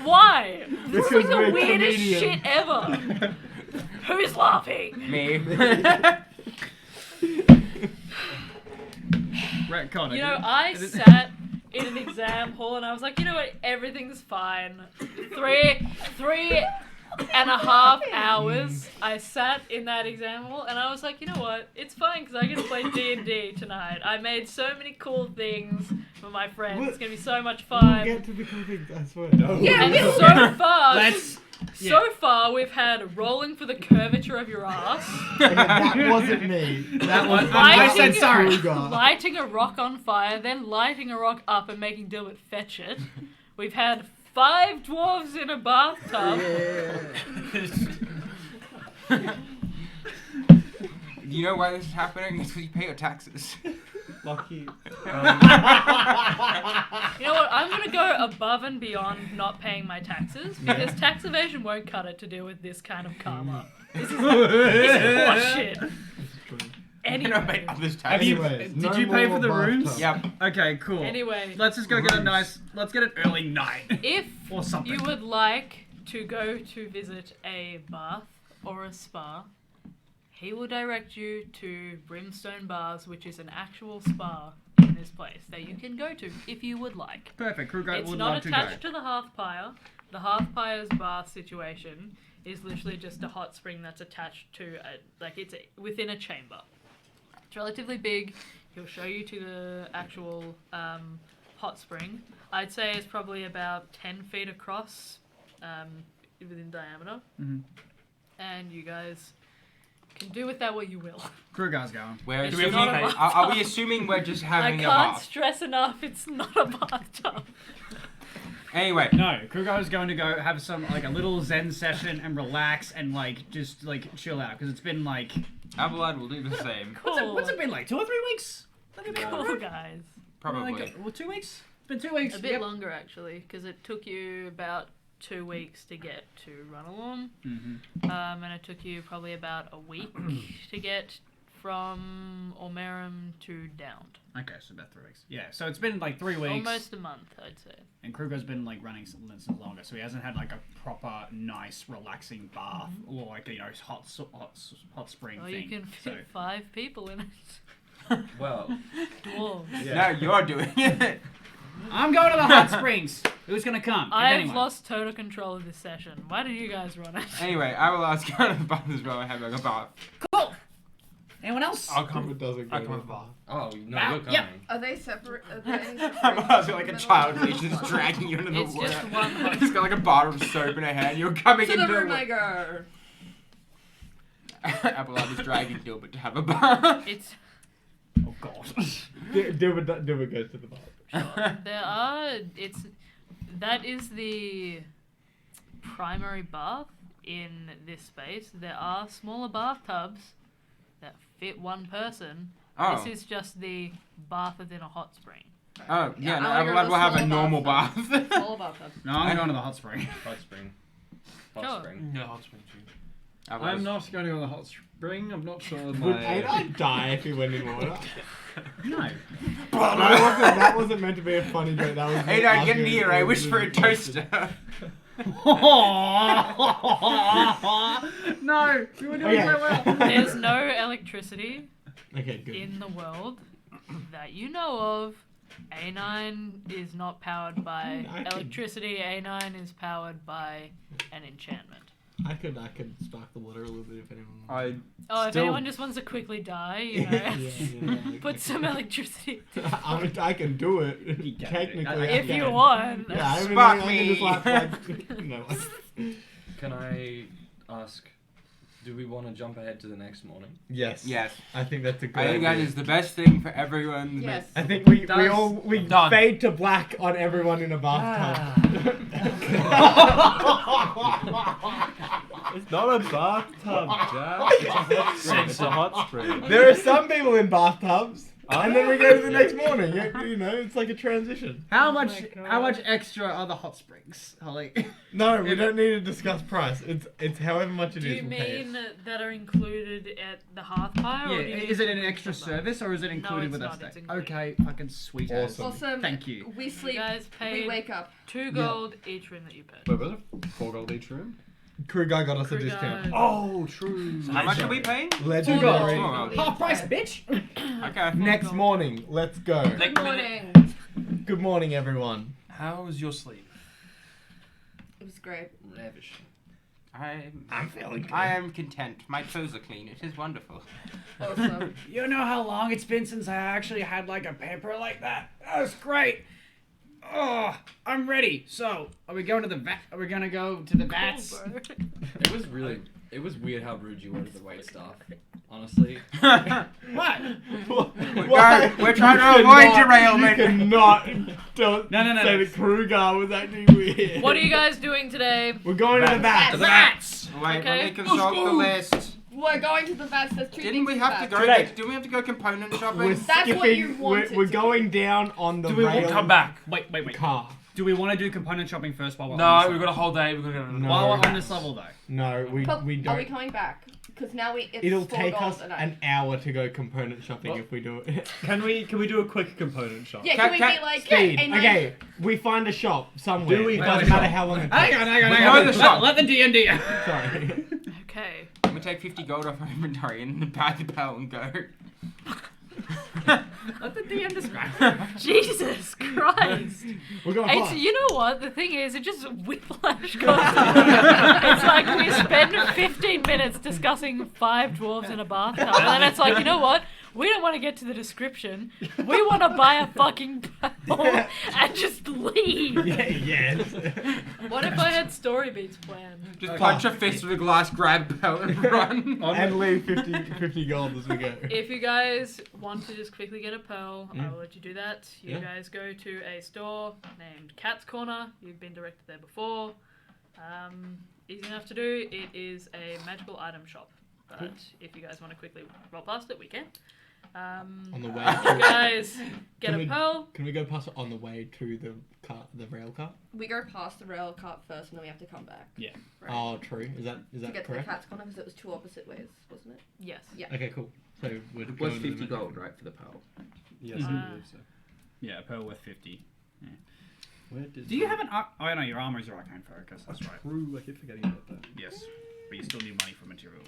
Why? This is Because the we're weirdest comedians. shit ever. Who's laughing? Me. Retcon. You know, I sat in an exam hall and I was like, you know what? Everything's fine. 3.5 hours I sat in that exam hall and I was like, you know what? It's fine because I get to play D&D tonight. I made so many cool things for my friends. It's going to be so much We'll fun. get to the cool things, I swear. Yeah, And we so will. far, Let's. so far we've had rolling for the curvature of your ass, Okay, that wasn't me. That was. I I said think- sorry. Kruger. lighting a rock on fire, then lighting a rock up and making Dilbert fetch it. We've had 5 dwarves in a bathtub. You know why this is happening? It's because you pay your taxes. Lucky. You know what? I'm gonna go above and beyond not paying my taxes because tax evasion won't cut it to deal with this kind of karma. This is horseshit. You know, Anyway, pay others Have you- taxes. Anyways, did no you pay more for the rooms? bathtub. Yep. Okay, cool. anyway, Let's just go get a nice. Let's get an early night. if Or something. you would like to go to visit a bath or a spa, he will direct you to Brimstone Bars, which is an actual spa in this place that you can go to if you would like. Perfect. Crew guy It's would not love to attached go. to the Hearth Pyre. The Hearth Pyre's bath situation is literally just a hot spring that's attached to within a chamber. It's relatively big. He'll show you to the actual hot spring. I'd say it's probably about 10 feet across within diameter. Mhm. And you guys can do with that what you will. Crew guy's going. We're It's assuming, not a are bathtub. we assuming we're just I having a can't bath? stress enough, it's not a bathtub. Anyway, No, crew guy's going to go have some like a little zen session and relax and like just like chill out because it's been like Abelard will do the same. Cool. what's it been like 2 or 3 weeks? Cool, guys. Probably. Like, 2 weeks. It's been 2 weeks. A bit Yep. longer actually, because it took you about 2 weeks to get to Runalong, Mhm. and it took you probably about a week to get from Ormerum to Downed. Okay, so about 3 weeks. Yeah, so it's been like 3 weeks. Almost a month, I'd say. And Kruger's been like running since longer, so he hasn't had like a proper, nice, relaxing bath or like hot spring Well, thing. you can fit so. 5 people in it. Well, Dwarves. Now you're doing it. I'm going to the hot springs. Who's gonna come? If I've anyone. lost total control of this session. Why don't you guys run it? Anyway, I will ask out of the bath as well. I have like a bath. Cool. Anyone else? I'll come. It doesn't go I'll come to with the bath. oh no, Ow, you're coming. yep. Are they separate? Are they any I'm asking like a middle child of who's the just bath? dragging you into the It's water. just one hot She's got like a bar of soap in her hand. You're coming To into the room the I go. Abelard is dragging Dilbert to have a bath. It's Oh god. Dilbert goes to the bath. that is the primary bath in this space. There are smaller bathtubs that fit one person. Oh. This is just the bath within a hot spring. Oh, yeah, no, I like Abelard the will have a small normal bathtub. bath. All bathtub. No, I'm going to the hot spring. Hot spring. Hot Sure. spring. No, hot spring too. Abelard- I'm not going to go on the hot spring. I'm not sure Would my. Adon die if he went in water? No. That wasn't meant to be a funny joke. That was. Hey, don't get near. I wish for a toaster. No, you were doing Okay. so well. There's no electricity Okay, good. in the world that you know of. A9 is not powered by I could- electricity. A9 is powered by an enchantment. I could stock the water a little bit if anyone. I Oh, if Still- anyone just wants to quickly die, you know, yeah, put some electricity. I can do it. You can. Technically, I If you can. want. Yeah, I mean, Spark I can just me. like no. Can I ask Do we want to jump ahead to the next morning? Yes. Yes. I think that's a good I think that idea. is the best thing for everyone. Yes. I think we Done. fade to black on everyone in a bathtub. It's not a bathtub, Jack. It's a hot spring. There are some people in bathtubs, Oh. and then we go to the next morning. You know, it's like a transition. How Oh my much? God. How much extra are the hot springs, Holly? No, we don't need to discuss price. It's however much it Do is. you we'll pay it. mean that are included at the Hearth Pyre? Yeah, or do you mean is it an something extra different? service or is it included it's with not, us? it's Day? included. Okay, fucking sweet Awesome. ass. Also, Thank you. we You sleep. guys We paid wake up. 2 gold each room that you paid. Wait, was it 4 gold each room? Crew guy got us a Crew discount. guy. Oh, true. How much are we paying? Legendary. gold. Half price, bitch. Okay. Next morning, let's go. Good morning. Good morning, everyone. How was your sleep? It was great. Ravishing. I'm feeling good. I am content. My toes are clean. It is wonderful. Awesome. You know how long it's been since I actually had like a paper like that? That was great. Oh, I'm ready. So, are we going to the vat? Are we gonna go to the vats? Cool, bro. It was really. It was weird how rude you were to the wait staff. Honestly. What? We're trying to avoid derailment. You cannot don't No. say the crew guy was acting weird. What are you guys doing today? We're going to the Vats. vats. Wait, Okay. let me consult the list. We're going to the vats. There's 2 Didn't things we to have to vats. go? Today. Didn't we have to go component We're shopping? That's what you skipping. wanted We're to going down on the Do we rail want to come back? Wait. car. Do we want to do component shopping first while we're on No, this we've got a level? whole day. We've got to go. No. While we're on this level, though. No, we But don't. Are we coming back? Because now it's It'll 4 take gold us a night. an hour to go component shopping What? if we do it. Can we do a quick component shop? Yeah, can we be like Speed. a night- Okay, we find a shop somewhere. Do we It find doesn't a matter shop? how long it Hang takes. on. We know the shop. Let the D&D. Sorry. Okay. Can we take 50 gold off our inventory and buy the bell and go? Let the DM describe. Jesus Christ. We're going It's, fast. you know what? The thing is, it just whiplash constantly. It's like we spend 15 minutes discussing 5 dwarves in a bathtub, and then it's like, you know what? We don't want to get to the description. We want to buy a fucking bell and just leave. Yeah, yes. What if I had story beats planned? Just punch a fist with a glass, grab the bell, and run. And leave 50 gold as we go. If you guys want to just quickly get a pearl, I Mm. will let you do that. You Yeah. guys go to a store named Cat's Corner. You've been directed there before. Easy enough to do. It is a magical item shop. But Cool. if you guys want to quickly roll past it, we can. On the way You guys get Can a we- pearl. Can we go past it on the way to the rail car? We go past the rail cart first, and then we have to come back. Right. Oh, true. Is that To get to the correct? cat's corner, because it was 2 opposite ways, wasn't it? Yes. Yeah. Okay, cool. So we're It was going to the 50 next- gold, right, for the pearl? Yes, Uh, I believe so. Yeah, pearl worth 50. Where did Do you have an... Oh, no, your armor is your arcane focus. That's right. True, I keep forgetting about that. Yes. But you still need money for material.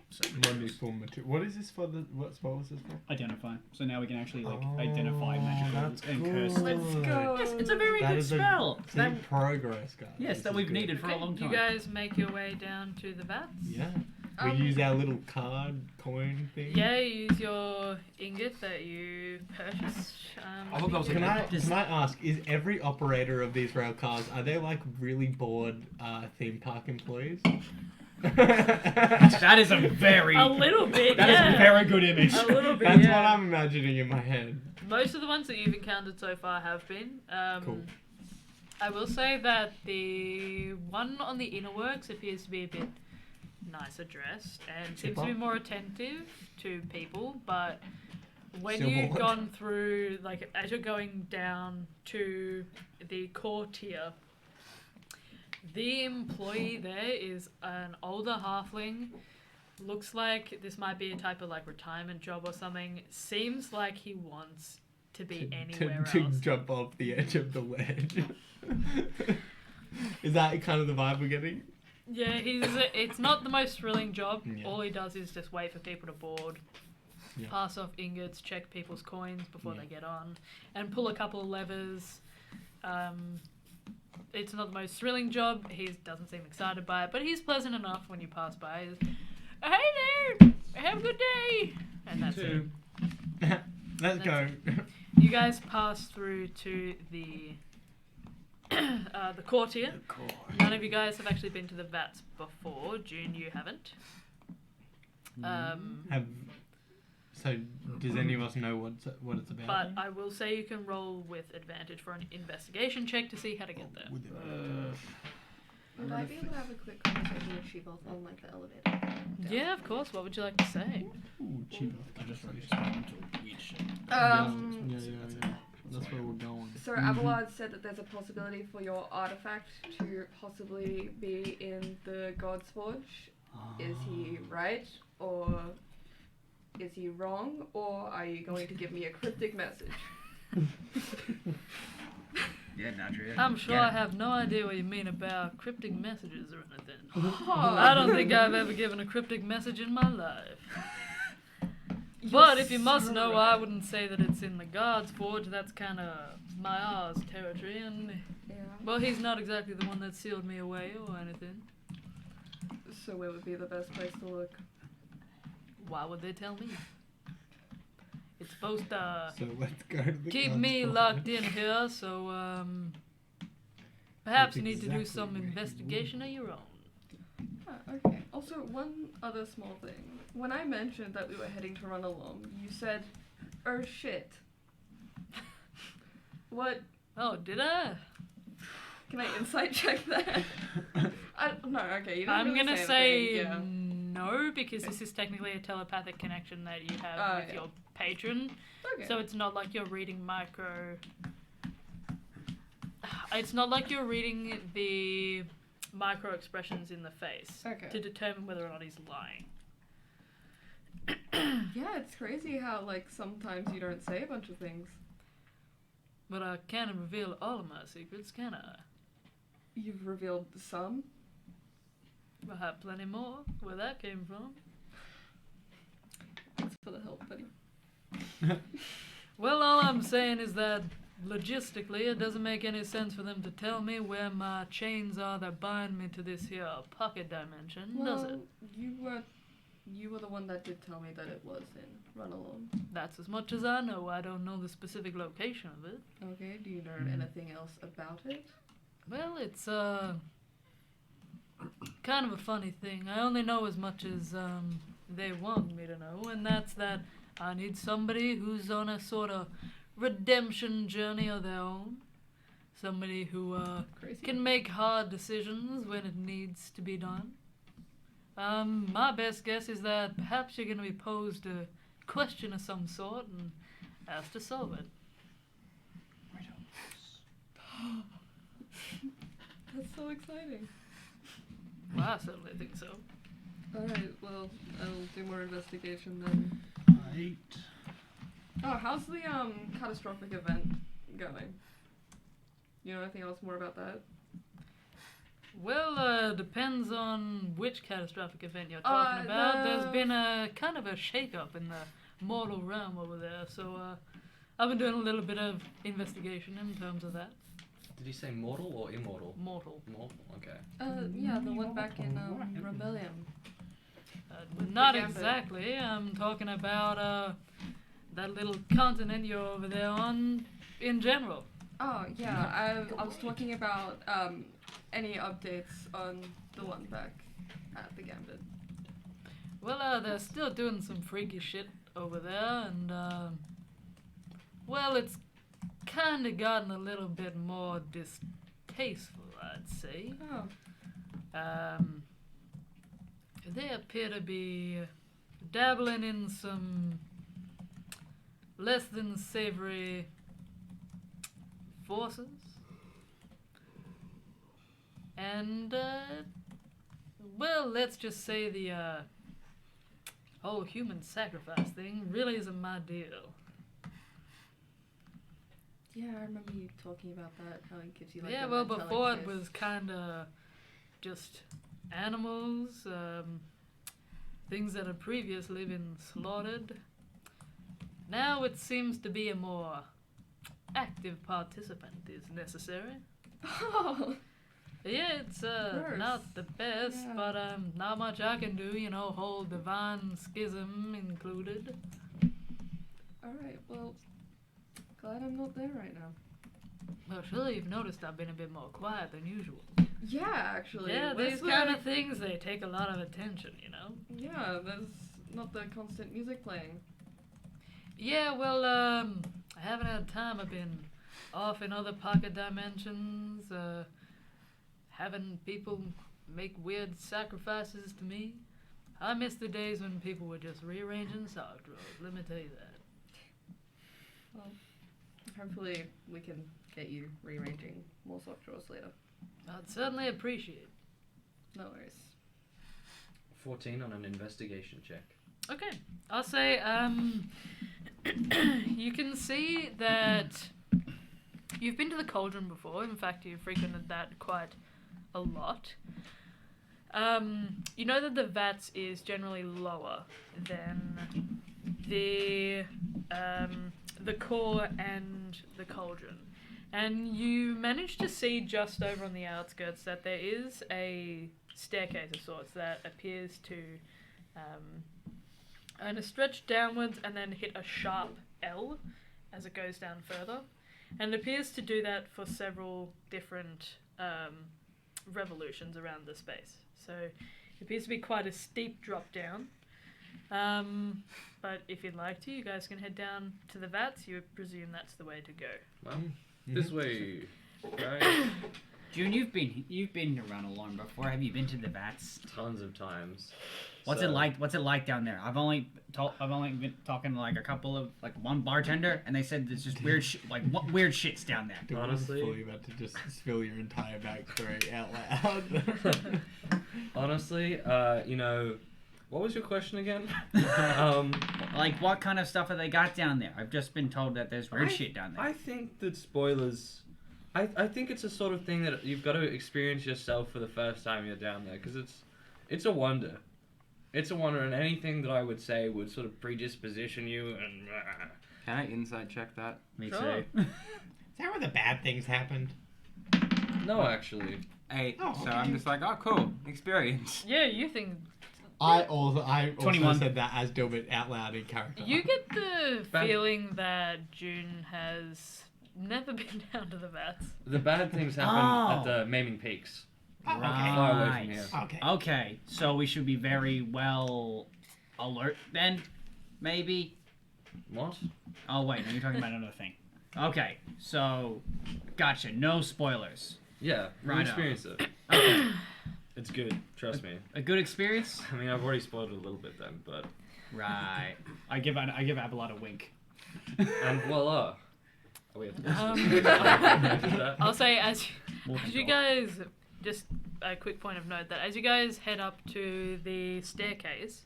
So, Money for material. What is this for? What spell was this for? identify. So now we can actually Oh, identify magical that's and good. curse. Let's go. Yes, it's a very That good is a spell. deep progress, guys. Yes, This that is we've good. needed for a Okay, long time. you guys make your way down to the vats. Yeah. We use our little card coin thing. Yeah, you use your ingot that you purchased. I thought that was a Can I Just- ask? Is every operator of these rail cars are they like really bored theme park employees? That is a very... A little bit, That is yeah. a very good image. A little bit, That's yeah. what I'm imagining in my head. Most of the ones that you've encountered so far have been. Cool. I will say that the one on the inner works appears to be a bit nicer dressed and seems to be Chipper? more attentive to people, but when Still you've bored. gone through, like, as you're going down to the core tier, the employee there is an older halfling. Looks like this might be a type of like retirement job or something. Seems like he wants to be anywhere to else. jump off the edge of the ledge. Is that kind of the vibe we're getting? Yeah, it's not the most thrilling job. Yeah. All he does is just wait for people to board, Yeah. pass off ingots, check people's coins before Yeah. they get on, and pull a couple of levers. It's not the most thrilling job. He doesn't seem excited by it, but he's pleasant enough when you pass by. He's, hey there, have a good day, and that's it. Let's go. You guys pass through to the the courtier. None of you guys have actually been to the vats before. June, you haven't. So does any of us know what it's about? But I will say you can roll with advantage for an investigation check to see how to get there. Would I be able to have a quick conversation with She-Both on like the elevator? Yeah, of course. What would you like to say? Ooh, cheap. I just respond to weird shit. Yeah. That's where we're going. So Abelard said that there's a possibility for your artifact to possibly be in the God's Forge. Is he right, or is he wrong, or are you going to give me a cryptic message? Yeah, naturally. I'm sure I have no idea what you mean about cryptic messages or anything. I don't think I've ever given a cryptic message in my life. But if you must know, I wouldn't say that it's in the God's Forge. That's kind of Myar's territory, and well, he's not exactly the one that sealed me away or anything. So where would be the best place to look? Why would they tell me? It's supposed to So let's go to the keep God's me Forge. locked in here, so perhaps you need to do exactly some where he investigation of your own. Okay. Also, one other small thing. When I mentioned that we were heading to run along, you said, "Oh shit." What? Oh, did I? Can I insight check that? No, okay. You didn't I'm really gonna say say anything, no, because this is technically a telepathic connection that you have with your patron. Okay. So it's not like you're reading micro. It's not like you're reading the micro expressions in the face to determine whether or not he's lying. Yeah, it's crazy how like sometimes you don't say a bunch of things. But I can't reveal all of my secrets, can I? You've revealed some. I have plenty more. Where that came from? Thanks for the help, buddy. Well, all I'm saying is that logistically, it doesn't make any sense for them to tell me where my chains are that bind me to this here pocket dimension, does it? You were the one that did tell me that it was in Run Along. That's as much as I know. I don't know the specific location of it. Okay, do you know anything else about it? Well, it's kind of a funny thing. I only know as much as they want me to know, and that's that I need somebody who's on a sort of redemption journey of their own. Somebody who can make hard decisions when it needs to be done. My best guess is that perhaps you're going to be posed a question of some sort and asked to solve it. That's so exciting. Well, I certainly think so. Alright, well, I'll do more investigation then. Right. Oh, how's the catastrophic event going? You know anything else more about that? Well, depends on which catastrophic event you're talking about. There's been a kind of a shake-up in the mortal realm over there, so I've been doing a little bit of investigation in terms of that. Did you say mortal or immortal? Mortal. Mortal, okay. Yeah, the one back in Rebellion. Not Gambit. exactly. I'm talking about that little continent you're over there on in general. Oh, yeah, I was talking about any updates on the one back at the Gambit. Well, they're still doing some freaky shit over there, and well, it's kind of gotten a little bit more distasteful, I'd say. Oh. They appear to be dabbling in some less than savory forces. And, well, let's just say the whole human sacrifice thing really isn't my deal. Yeah, I remember you talking about that, how it gives you like Yeah, a well, angelic before it kiss. was kind of just animals, things that had previously been slaughtered. Now it seems to be a more active participant is necessary. Oh, Yeah, it's Gross. not the best, Yeah. but not much I can do, you know, whole divine schism included. alright, well, glad I'm not there right now. So surely you've noticed I've been a bit more quiet than usual. Yeah, actually. Yeah, Where's these the- kind of things, they take a lot of attention, you know? Yeah, there's not the constant music playing. Yeah, well, I haven't had time. I've been off in other pocket dimensions, having people make weird sacrifices to me. I miss the days when people were just rearranging sock drawers, let me tell you that. Well, hopefully we can get you rearranging more sock drawers later. I'd certainly appreciate it. No worries. 14 on an investigation check. Okay, I'll say, you can see that you've been to the cauldron before. In fact, you've frequented that quite a lot. You know that the vats is generally lower than the core and the cauldron. And you manage to see just over on the outskirts that there is a staircase of sorts that appears to kind of stretch downwards and then hit a sharp L as it goes down further. And it appears to do that for several different revolutions around the space. So it appears to be quite a steep drop down. But if you'd like to, you guys can head down to the vats. You would presume that's the way to go. Well, this way, right? June, you've been around alone before. Have you been to the vats? Tons of times. What's it like? What's it like down there? I've only been talking to like a couple of one bartender, and they said there's just weird weird shit's down there. Dude, Honestly- I'm fully about to just spill your entire backstory out loud. Honestly, what was your question again? Like, what kind of stuff have they got down there? I've just been told that there's weird shit down there. I think that spoilers. I think it's a sort of thing that you've got to experience yourself for the first time you're down there, because it's a wonder. It's a wonder, and anything that I would say would sort of predisposition you and. Can I inside check that? Me Sure. too. Is that where the bad things happened? No, actually. 8. Oh, So okay. I'm just like, oh, cool, experience. Yeah, you think I also 21. said that as Dilbert out loud in character. you get the Bad- feeling that June has never been down to the vats. The bad things happen Oh. at the Maiming Peaks. Oh, okay. Far away from Right. here. Okay. Okay, so we should be very well alert then, maybe. What? Oh wait, no, you're talking about another thing. Okay, so gotcha. No spoilers. Yeah, you Righto. experience it. Okay, It's good, trust me. a good experience. I mean, I've already spoiled it a little bit then, but... Right. I give Abelard a wink. And voila. Oh, wait. I'll say as More you control. guys, just a quick point of note that as you guys head up to the staircase,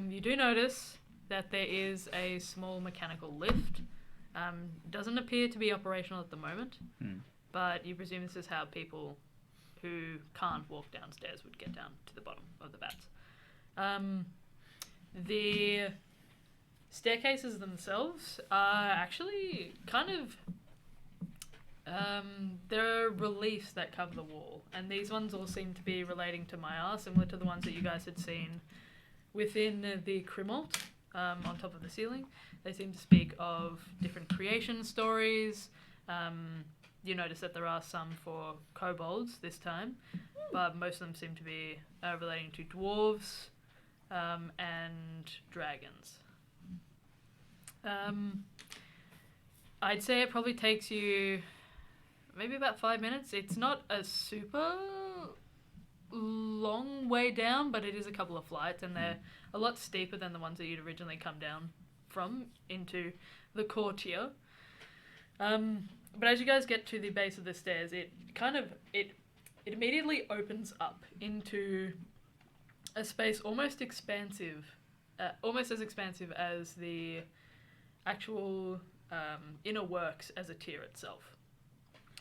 you do notice that there is a small mechanical lift. Doesn't appear to be operational at the moment, but you presume this is how people who can't walk downstairs would get down to the bottom of the vats. The staircases themselves are actually kind of there are reliefs that cover the wall, and these ones all seem to be relating to Maya, similar to the ones that you guys had seen within the Crimalt on top of the ceiling. They seem to speak of different creation stories. You notice that there are some for kobolds this time, but most of them seem to be relating to dwarves and dragons. I'd say it probably takes you maybe about 5 minutes. It's not a super long way down, but it is a couple of flights, and they're a lot steeper than the ones that you'd originally come down from into the courtier. But as you guys get to the base of the stairs, it immediately opens up into a space almost expansive, almost as expansive as the actual inner works as a tier itself,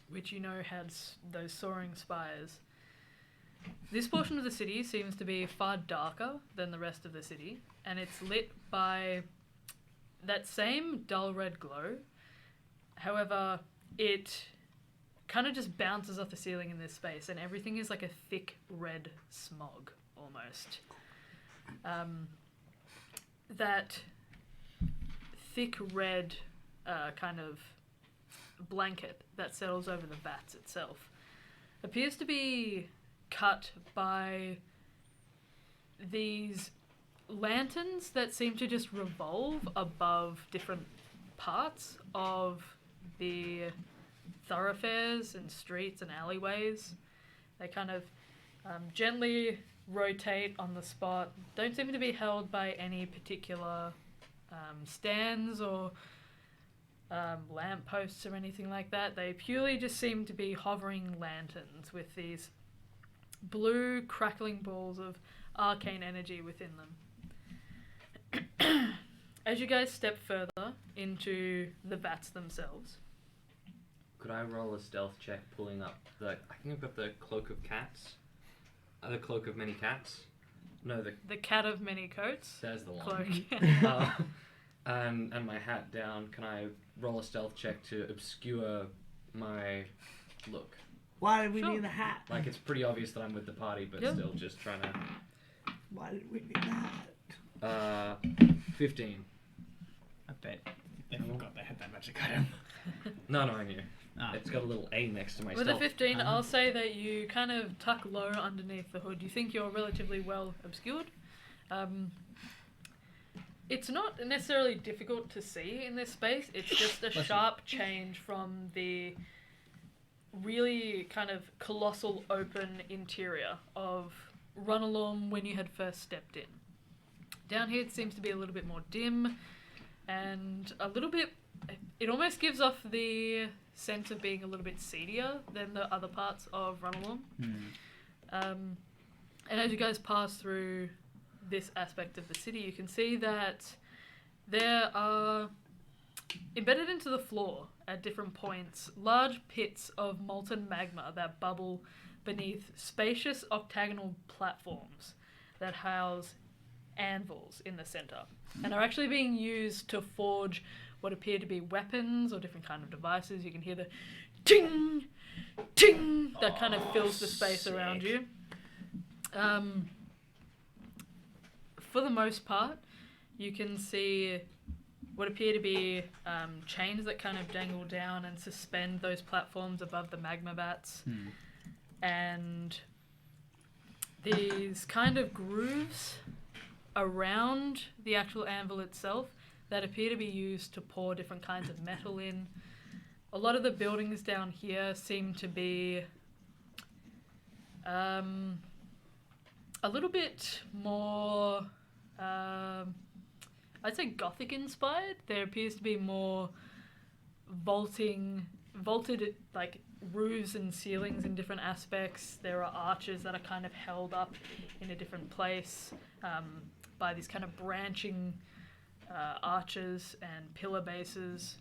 which you know has those soaring spires. This portion of the city seems to be far darker than the rest of the city, and it's lit by that same dull red glow. However, it kind of just bounces off the ceiling in this space, and everything is like a thick red smog almost. That thick red kind of blanket that settles over the vats itself appears to be cut by these lanterns that seem to just revolve above different parts of the thoroughfares and streets and alleyways. They kind of gently rotate on the spot, don't seem to be held by any particular stands or lampposts or anything like that. They purely just seem to be hovering lanterns with these blue crackling balls of arcane energy within them. As you guys step further into the vats themselves, Could I roll a stealth check pulling up the... I think I've got the Cloak of Cats. The Cloak of Many Cats. No, the cat of many coats. there's the one. Cloak. And my hat down. Can I roll a stealth check to obscure my look? Why did we Sure. need the hat? Like, it's pretty obvious that I'm with the party, but Yep. still just trying to... Why did we need the hat? 15. I bet they forgot they had that magic item. No, I knew. Ah. It's got a little A next to my With a stealth. 15, I'll say that you kind of tuck low underneath the hood. You think you're relatively well obscured. It's not necessarily difficult to see in this space. It's just a sharp change from the really kind of colossal open interior of Runalum when you had first stepped in. Down here it seems to be a little bit more dim and a little bit... It almost gives off the sense of being a little bit seedier than the other parts of Runalum. And as you guys pass through this aspect of the city, you can see that there are embedded into the floor at different points large pits of molten magma that bubble beneath spacious octagonal platforms that house anvils in the center and are actually being used to forge what appear to be weapons or different kind of devices. You can hear the ting, ting that kind of fills the space around you. For the most part, you can see what appear to be chains that kind of dangle down and suspend those platforms above the magma vats. And these kind of grooves around the actual anvil itself that appear to be used to pour different kinds of metal in. A lot of the buildings down here seem to be a little bit more, I'd say Gothic inspired. There appears to be more vaulted like roofs and ceilings in different aspects. There are arches that are kind of held up in a different place by these kind of branching arches and pillar bases.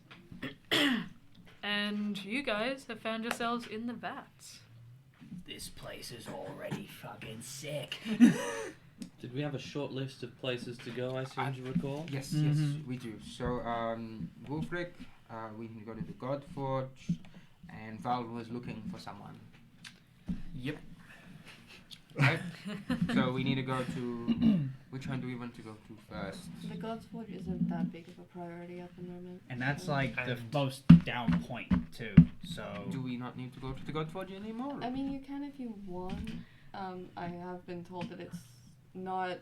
And you guys have found yourselves in the vats. This place is already fucking sick. Did we have a short list of places to go, I seem to recall? Yes, we do. So, Wolfric, we need to go to the God Forge, and Val was looking for someone. Yep. Right? So we need to go to... Which one do we want to go to first? The God's Forge isn't that big of a priority at the moment. And that's like the And- most down point too. So Do we not need to go to the God Forge anymore? I mean, you can if you want. I have been told that it's not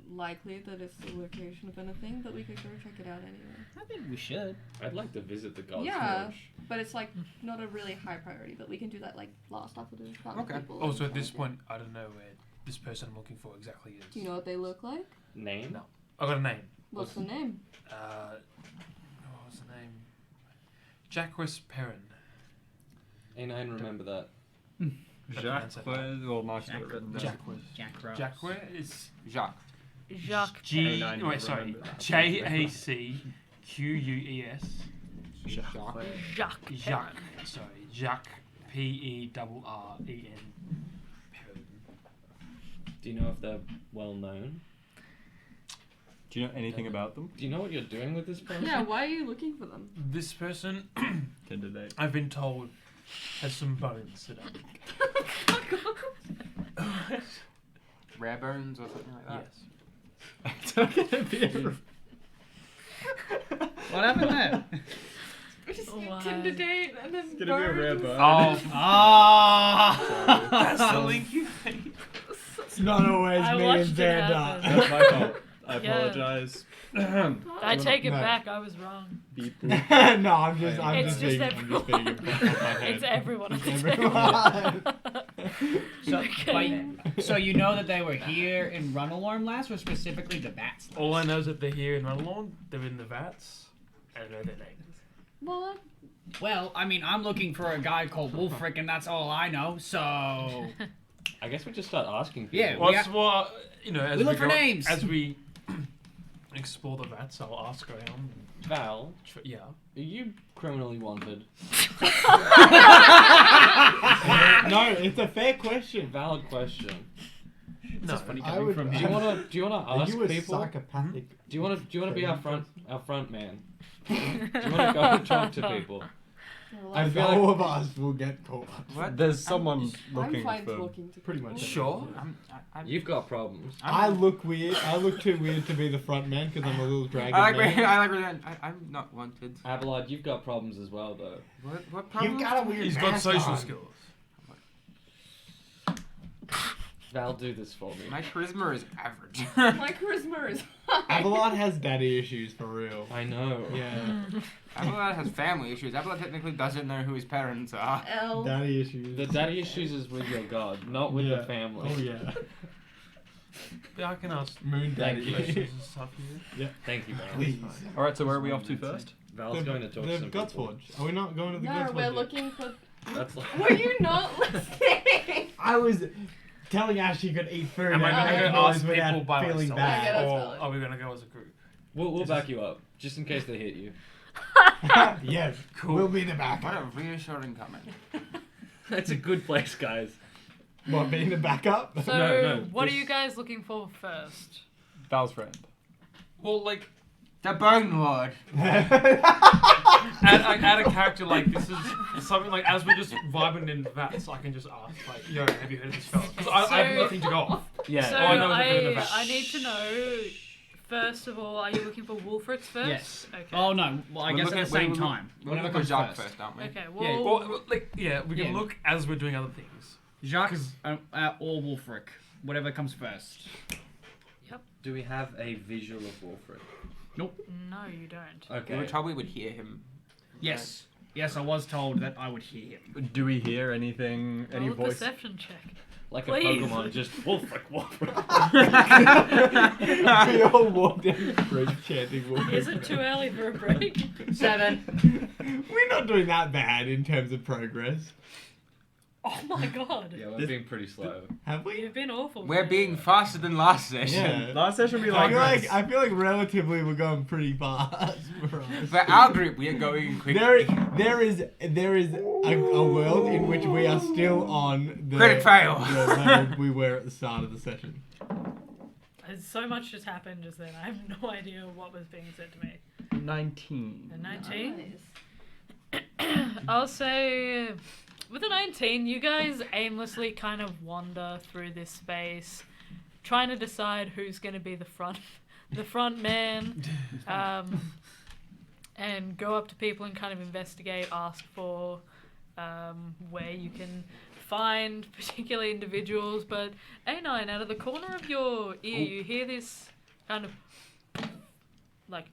likely that it's the location of anything, but we could go check it out anyway. I think we should. I'd like to visit the God's Yeah. Forge. But it's like not a really high priority, but we can do that like last after the Okay. people. Also, and at this stuff. point, I don't know where this person I'm looking for exactly is. Do you know what they look like? Name? No. I got a name. What's the name? What was the name? Jacques Perrin. A9, remember that. Jacques, or Mark's got it Jacques. written down. Jacques. Jack Rose. Jacques is Jacques. Jacques. G. Perrin. Wait, sorry. Remember that. JACQUES. Jacques. Jacques. Jacques. Sorry. Jacques. PERREN. Perrin. Do you know if they're well known? Do you know anything about them? Do you know what you're doing with this person? Yeah, why are you looking for them? This person, Candidate. I've been told, has some bones that are. Rare bones or something like that? Yes. What happened there? We just Why? Tinder date and then It's gonna be a rare bones. burn. Ah! That's the link you made. It's not always I me watched and it happen. That's my fault. I Yeah. apologize. I take it No. back. I was wrong. Beep. No, I'm just It's just being, I'm just being everyone. off my head. It's everyone. It's It's everyone. So, Okay. so you know that they were here in Runalorm last, or specifically the bats? Last? All I know is that they're here in Runalorm, they're in the vats. I don't know their names. Well, Well, I mean, I'm looking for a guy called Wolfric, and that's all I know. So I guess we just start asking people. Yeah, Well, we it's what, you know, as we look for go, names. As we explore the vats, I'll ask around. Val, Yeah. are you criminally wanted? No, it's a fair question. Valid question. No. funny I coming would- from Do you him. wanna Are ask you a people? psychopathic? Do you wanna be our front man? Do you wanna go and talk to people? I feel all like- of us will get caught. What? There's someone I'm looking fine for. talking to Pretty people. much. Sure. You've got problems. I look weird. I look too weird to be the front man because I'm a little dragon I like man. where, I like where I'm not wanted. Abelard, you've got problems as well, though. What problem? You've got a weird He's got mask social on. skills. Val, do this for me. My charisma is average. My charisma is high. Abelard has daddy issues for real. I know. Yeah, Abelard has family issues. Abelard technically doesn't know who his parents are. L. daddy issues. The daddy issues is with your god, not with Yeah. the family. Oh yeah. Yeah, I can ask Moon daddy. questions and stuff here. Thank you, Val. Please. All right, so where are we off to first? Val's going to talk to The some Gods people. Forge. Are we not going to the No, Gods Forge? we're yet? looking for. That's like. Were you not listening? I was telling Ash she could eat food. Am I and going to ate go noise ask without people by feeling myself? bad. Yeah, that's Or valid. are we going to go as a group? We'll back you up, just in case they hit you. Yes, Cool. we'll be the What backup. a reassuring comment. That's a good place, guys. What, being the backup? So, No, what are this- you guys looking for first? Val's friend. Well, like, The Bone Lord. add a character like this is something like as we're just vibing in vats, I can just ask like, "Yo, have you heard of this fella?" 'Cause I have So- nothing to go off. Yeah. So I know it's a bit of a vat. I need to know. First of all, are you looking for Wolfric's first? Yes. Okay. Oh no. Well, I We're guess looking- at the same we're- time. We're Whatever looking for comes Jacques first. first, aren't we? Okay. Yeah, Well, Well, like, yeah, we can Yeah. look as we're doing other things. Jacques or Wolfric, whatever comes first. Do we have a visual of Wolfric? no, you don't. Okay. We probably would hear him. Yes. Yes, I was told that I would hear him. Do we hear anything? Any Roll a voice? perception check. Like Please. a Pokemon, just Wolfric, Wolfric. We all walked down the street chanting Wolfric. Is it too early for a break? 7. We're not doing that bad in terms of progress. Oh my god. Yeah, we're being pretty slow. Have we? You've been awful. We're today. being faster than last session. Yeah. Last session we I like. feel like relatively we're going pretty fast. For us. For our group, we are going quickly. There is a world in which we are still on the Credit fail. the level we were at the start of the session. So much just happened just then. I have no idea what was being said to me. 19. A 19? I'll say with a 19, you guys aimlessly kind of wander through this space, trying to decide who's going to be the front man, and go up to people and kind of investigate, ask for where you can find particular individuals. But A9, out of the corner of your ear, you hear this kind of like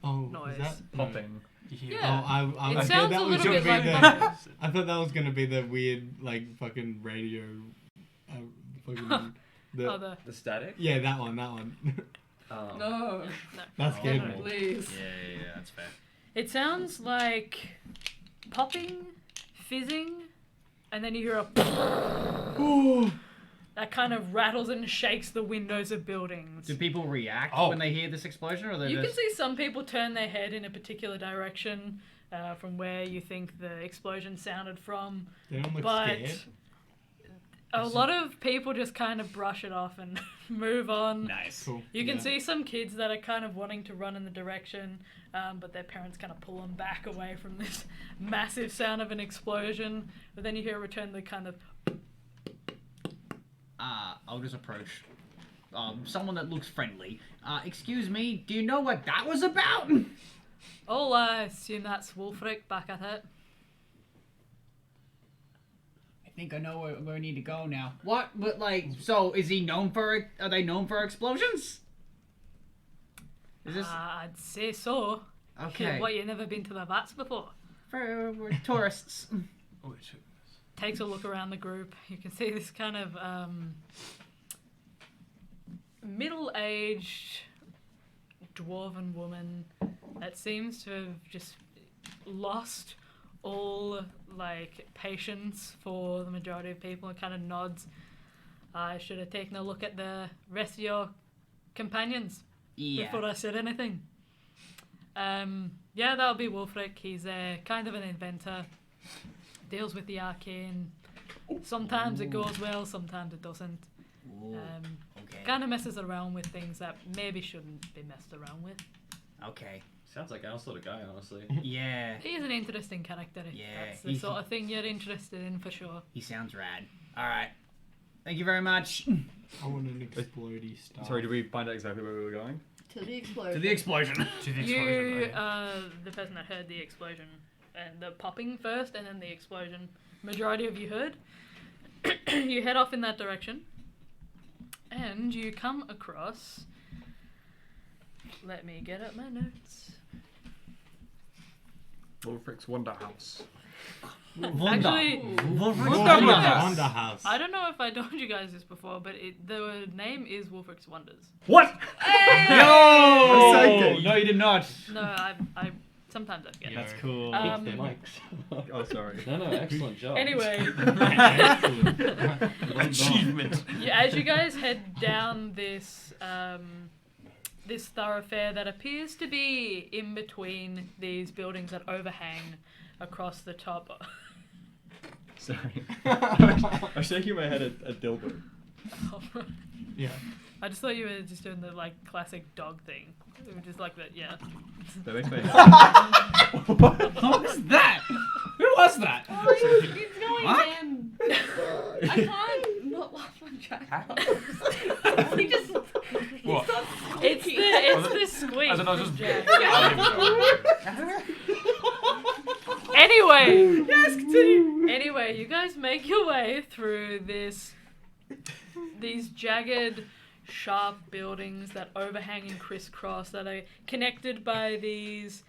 Oh, noise. is that? Popping. Yeah. Oh, I It thought sounds that a was little gonna bit be like the. bubbles. I thought that was gonna be the weird like fucking radio. Fucking, Oh, the The static? yeah, that one. Oh. No. That scared Oh. me. Please. Yeah, that's fair. It sounds like popping, fizzing, and then you hear a Ooh. that kind of rattles and shakes the windows of buildings. Do people react Oh. when they hear this explosion, or they You can just... see some people turn their head in a particular direction from where you think the explosion sounded from, They don't look but scared. a lot of people just kind of brush it off and move on. Nice. Cool. You can Yeah. see some kids that are kind of wanting to run in the direction, but their parents kind of pull them back away from this massive sound of an explosion. But then you hear a return the kind of I'll just approach someone that looks friendly. Excuse me, do you know what that was about? Oh, I assume that's Wulfric back at it. I think I know where I need to go now. What? But like, so is he known for? Are they known for explosions? Is this I'd say so. okay? What, you never been to the vats before? We're tourists. Takes a look around the group. You can see this kind of middle-aged dwarven woman that seems to have just lost all like patience for the majority of people and kind of nods. I should have taken a look at the rest of your companions before I said anything. Yeah, that'll be Wulfric. He's kind of an inventor. Deals with the arcane. Sometimes it goes well, sometimes it doesn't. Okay. Kind of messes around with things that maybe shouldn't be messed around with. Okay. Sounds like our sort of guy, honestly. Yeah. He's an interesting character. If Yeah, that's the sort of thing you're interested in, for sure. He sounds rad. All right. Thank you very much. I want an explodey stuff. Sorry, did we find out exactly where we were going? To the explosion. To the explosion. To the You explosion. are the person that heard the explosion. And the popping first, and then the explosion. Majority of you heard. You head off in that direction. And you come across... Let me get up my notes. Wulfric's Wonder House. Actually, Wonder House. I don't know if I told you guys this before, but the name is Wulfric's Wonders. What? No! Forsaken. No, you did not. No, I sometimes I forget. That's cool. Oh, sorry. No, excellent job. Anyway, Achievement. as you guys head down this this thoroughfare that appears to be in between these buildings that overhang across the top. Sorry. I was shaking my head at Dilbert. Yeah. I just thought you were just doing the like classic dog thing. It was just like that, yeah. That makes me What was that? Who was that? Oh, he's going What? in. I can't not laugh on Jack. He just. What? It's the squeak. As in, I was just. Jack. I Anyway, yes, continue. Anyway, you guys make your way through these jagged, sharp buildings that overhang and crisscross, that are connected by these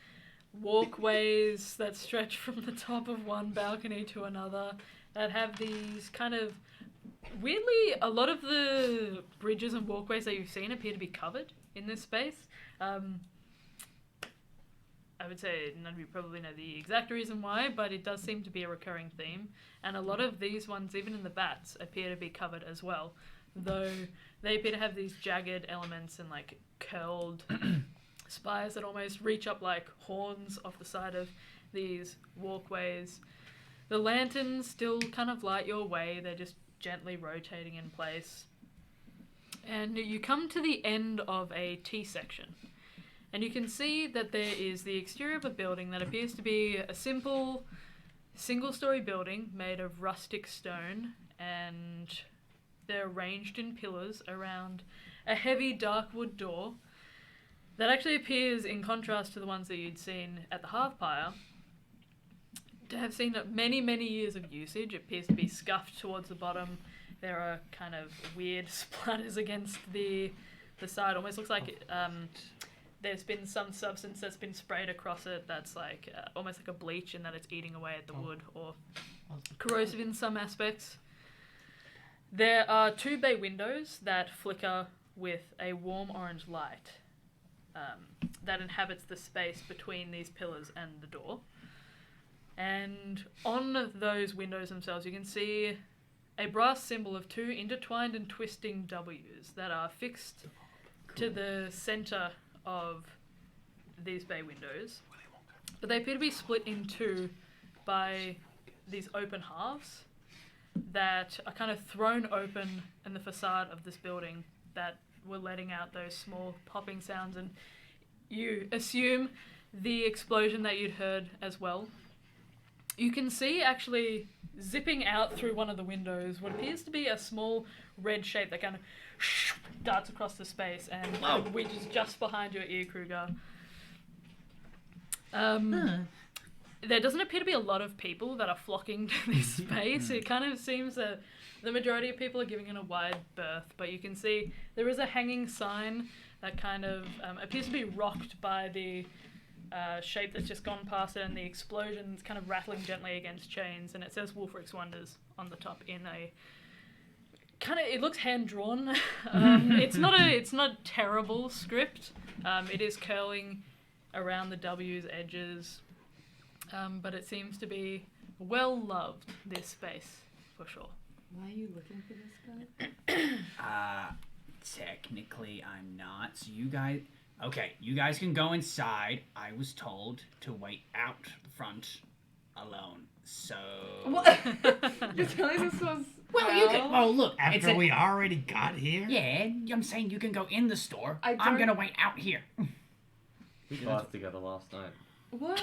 walkways that stretch from the top of one balcony to another, that have these kind of weirdly, a lot of the bridges and walkways that you've seen appear to be covered in this space. I would say none of you probably know the exact reason why, but it does seem to be a recurring theme. And a lot of these ones, even in the bats, appear to be covered as well. Though they appear to have these jagged elements and like curled spires that almost reach up like horns off the side of these walkways. The lanterns still kind of light your way. They're just gently rotating in place. And you come to the end of a T section. And you can see that there is the exterior of a building that appears to be a simple single-story building made of rustic stone, and they're arranged in pillars around a heavy dark wood door that actually appears, in contrast to the ones that you'd seen at the Hearth Pyre, to have seen many, many years of usage. It appears to be scuffed towards the bottom. There are kind of weird splatters against the side. Almost looks like there's been some substance that's been sprayed across it that's like almost like a bleach, and that it's eating away at the wood, or corrosive in some aspects. There are 2 bay windows that flicker with a warm orange light that inhabits the space between these pillars and the door. And on those windows themselves, you can see a brass symbol of 2 intertwined and twisting W's that are fixed to the center of these bay windows. But they appear to be split in 2 by these open halves that are kind of thrown open in the facade of this building that were letting out those small popping sounds. And you assume the explosion that you'd heard as well You can see actually zipping out through one of the windows what appears to be a small red shape that kind of darts across the space and reaches just behind your ear, Kruger. There doesn't appear to be a lot of people that are flocking to this space. It kind of seems that the majority of people are giving it a wide berth, but you can see there is a hanging sign that kind of appears to be rocked by the shape that's just gone past it, and the explosion's kind of rattling gently against chains, and it says Wulfric's Wonders on the top in a kind of, it looks hand drawn. It's not terrible script. It is curling around the W's edges, but it seems to be well loved, this space, for sure. Why are you looking for this guy? Technically I'm not. So you guys can go inside. I was told to wait out front alone. So What? You're telling this was... well, you can. Oh, look. After we already got here? Yeah, I'm saying you can go in the store. I I'm don't- gonna wait out here. We laughed together last night. What?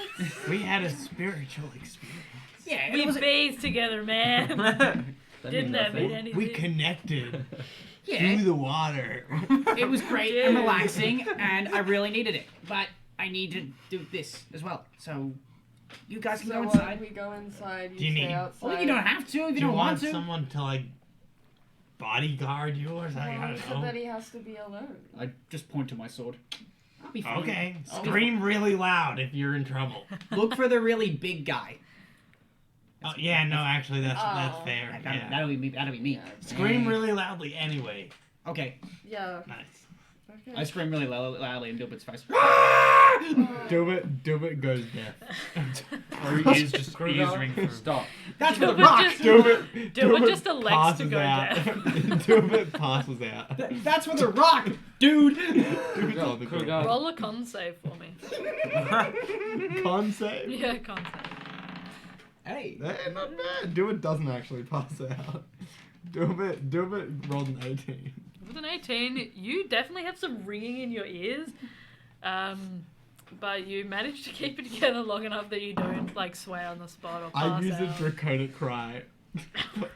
We had a spiritual experience. Yeah, We it was. bathed together, man. Didn't that mean anything? We connected Yeah, through the water. it was great and relaxing, and I really needed it. But I need to do this as well. So you guys can So go what, inside. we go inside, Do you stay need- outside. Well, you don't have to if you Do you don't want want to. someone to like bodyguard you or something? I Well, don't so know. that he has to be alone. I just point to my sword. I'll be fine. Okay, I'll be scream really loud if you're in trouble. fine. Look for the really big guy. Oh, yeah, no, actually, that's Oh. fair. That'll, Yeah. that'll be me. That'll be me. Scream really loudly anyway. Okay, Yeah. Nice. Okay. I scream really loudly in Dilbert's face. Dubit goes deaf. Or he is just eavesdrering through. Stop. That's for the Dilbert rock. just- Dubit Dilbert just elects to passes go out. deaf. Dubit passes out. That's for the rock, dude. Dubit's on the Kruger. ground. Roll a con save for me. Con save? Yeah, con save. Hey. Not bad. Dubit doesn't actually pass out. Dubit rolled an 18. With an 18, you definitely have some ringing in your ears, but you manage to keep it together long enough that you don't like sway on the spot or I pass use a out. draconic cry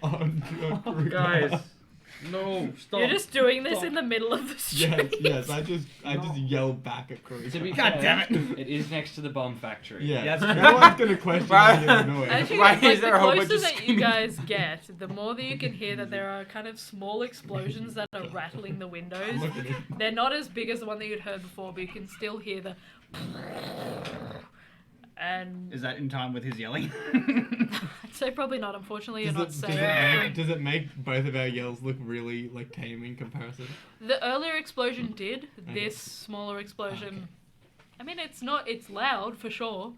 on Kruger. Guys, no, stop. You're just doing this Stop. in the middle of the street. Yes, I just yell back at Kruger. To be God fair, damn it. It is next to the bomb factory. Yeah, That's no one's gonna question Right. your noise. Actually, Why like, is there the a whole bunch closer of that you screaming? guys get, the more that you can hear that there are kind of small explosions that are rattling the windows. Look at it. They're not as big as the one that you'd heard before, but you can still hear the... And Is that in time with his yelling? I'd say probably not. Unfortunately, you're not safe. Does it make both of our yells look really like tame in comparison? The earlier explosion did. Okay. This smaller explosion, Okay. I mean, it's not. It's loud for sure,